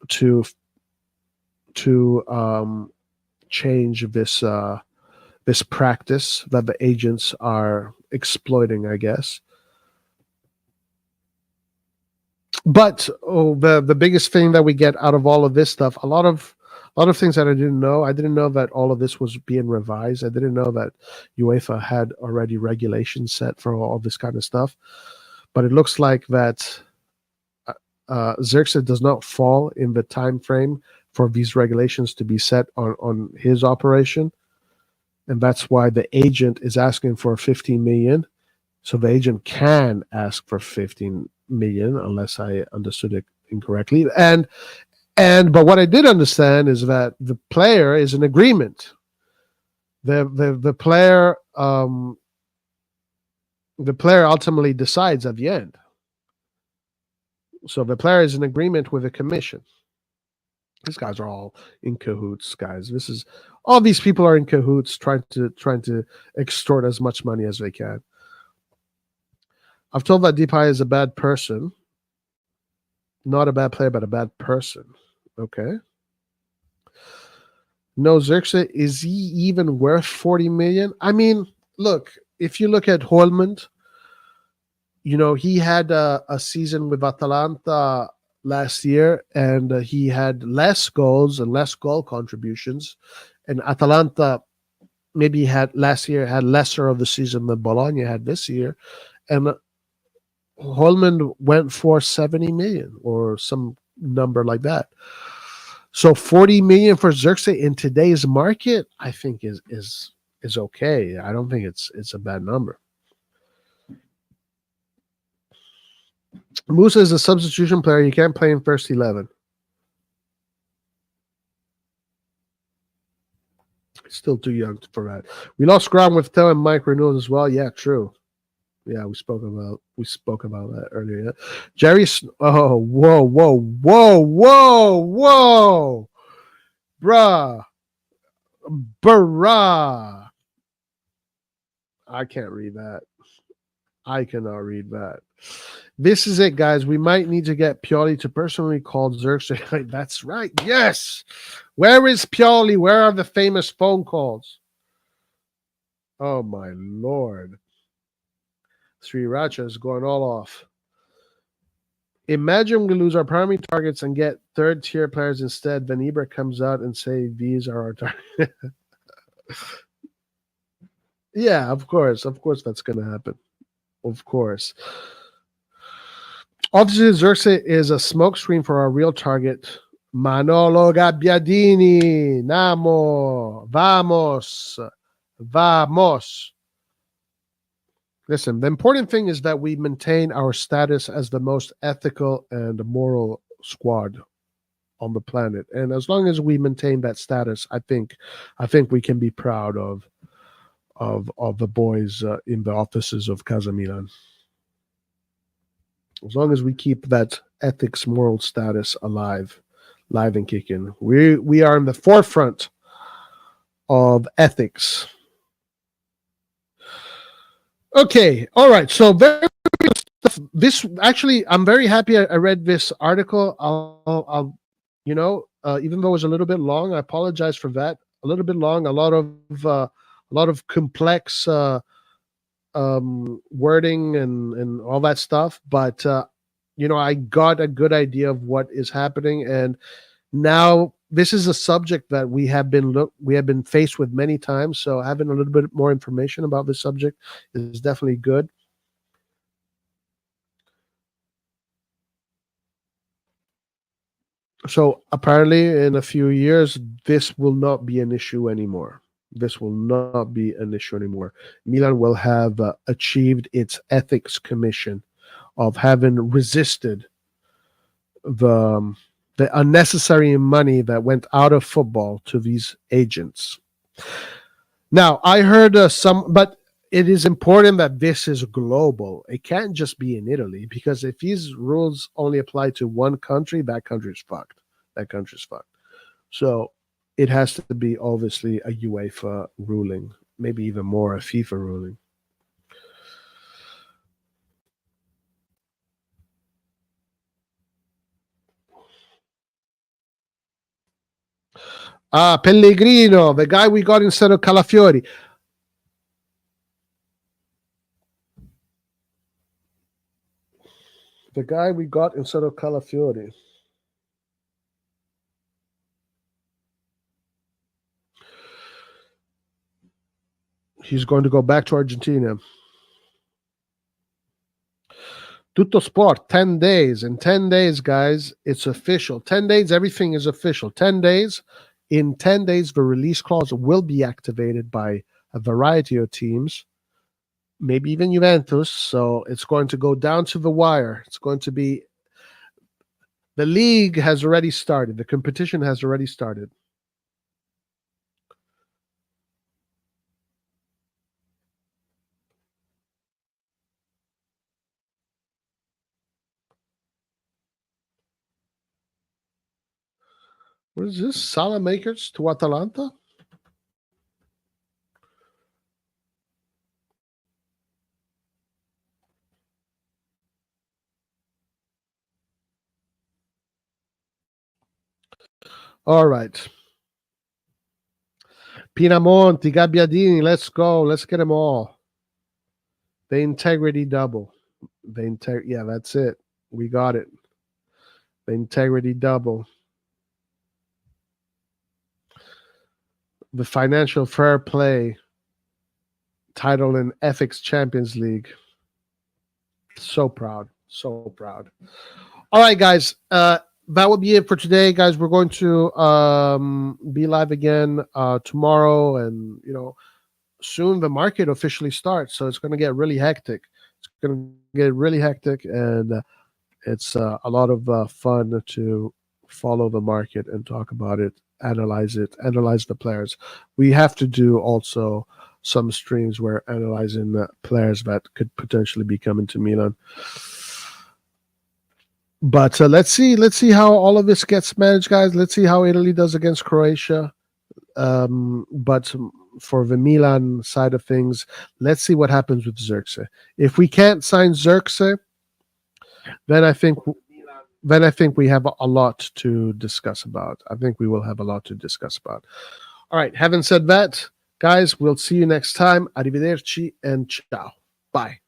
to change this this practice that the agents are exploiting, I guess. But the biggest thing that we get out of all of this stuff, a lot of things that I didn't know. I didn't know that all of this was being revised. I didn't know that UEFA had already regulations set for all this kind of stuff. But it looks like that Zirkzee does not fall in the time frame for these regulations to be set on his operation. And that's why the agent is asking for 15 million. So the agent can ask for 15 million, unless I understood it incorrectly. But what I did understand is that the player is in agreement. The player ultimately decides at the end. So the player is in agreement with the commission. These guys are all in cahoots, guys. All these people are in cahoots, trying to extort as much money as they can. I've told that Depay is a bad person. Not a bad player, but a bad person. Okay. No, Zirkzee, is he even worth 40 million? I mean, look, if you look at Holmond, he had a season with Atalanta last year, and he had less goals and less goal contributions. And Atalanta maybe had last year had lesser of the season than Bologna had this year. And Holman went for 70 million or some number like that. So 40 million for Zirkzee in today's market, I think is okay. I don't think it's a bad number. Musa is a substitution player. You can't play in first 11. Still too young for that. We lost ground with Tell and Mike renewals as well. Yeah, true. Yeah, we spoke about that earlier. Yeah. Jerry. Oh, whoa, bruh, bruh. I can't read that. I cannot read that. This is it, guys. We might need to get Pioli to personally call Zirkzee. That's right. Yes. Where is Pioli? Where are the famous phone calls? Oh my lord. Sriracha is going all off. Imagine we lose our primary targets and get third tier players instead. Then Ibra comes out and say these are our targets. Yeah, of course that's going to happen. Of course. Obviously, Zirkzee is a smokescreen for our real target, Manolo Gabbiadini. Namo, vamos. Listen, the important thing is that we maintain our status as the most ethical and moral squad on the planet. And as long as we maintain that status, I think we can be proud of the boys in the offices of Casa Milan. As long as we keep that ethics moral status alive and kicking, we are in the forefront of ethics. Okay, all right. So this actually, I'm very happy I read this article. I'll even though it was a little bit long, I apologize for that. A little bit long, a lot of complex wording and all that stuff. But I got a good idea of what is happening, and now this is a subject that we have been faced with many times. So having a little bit more information about this subject is definitely good. So apparently, in a few years, this will not be an issue anymore. This will not be an issue anymore. Milan will have achieved its ethics commission of having resisted the unnecessary money that went out of football to these agents. Now, I heard but it is important that this is global. It can't just be in Italy, because if these rules only apply to one country, that country's fucked. That country's fucked. So it has to be obviously a UEFA ruling, maybe even more a FIFA ruling. Pellegrino, the guy we got instead of Calafiori. The guy we got instead of Calafiori. He's going to go back to Argentina. Tutto Sport, 10 days. In 10 days, guys, it's official. 10 days, everything is official. 10 days. In 10 days, the release clause will be activated by a variety of teams, maybe even Juventus. So it's going to go down to the wire. It's going to be. The league has already started. The competition has already started. What is this? Salah makers to Atalanta? All right. Pinamonti, Gabbiadini, let's go. Let's get them all. The integrity double. Yeah, that's it. We got it. The integrity double. The financial fair play title in FX Champions League. So proud. So proud. All right, guys. That would be it for today, guys. We're going to be live again tomorrow, and soon the market officially starts, so it's going to get really hectic. It's going to get really hectic, and it's a lot of fun to follow the market and talk about it, analyze the players. We have to do also some streams where analyzing players that could potentially be coming to Milan. But let's see how all of this gets managed, guys. Let's see how Italy does against Croatia. But for the Milan side of things, let's see what happens with Zirkzee. If we can't sign Zirkzee, then I think we have a lot to discuss about. I think we will have a lot to discuss about. All right. Having said that, guys, we'll see you next time. Arrivederci and ciao. Bye.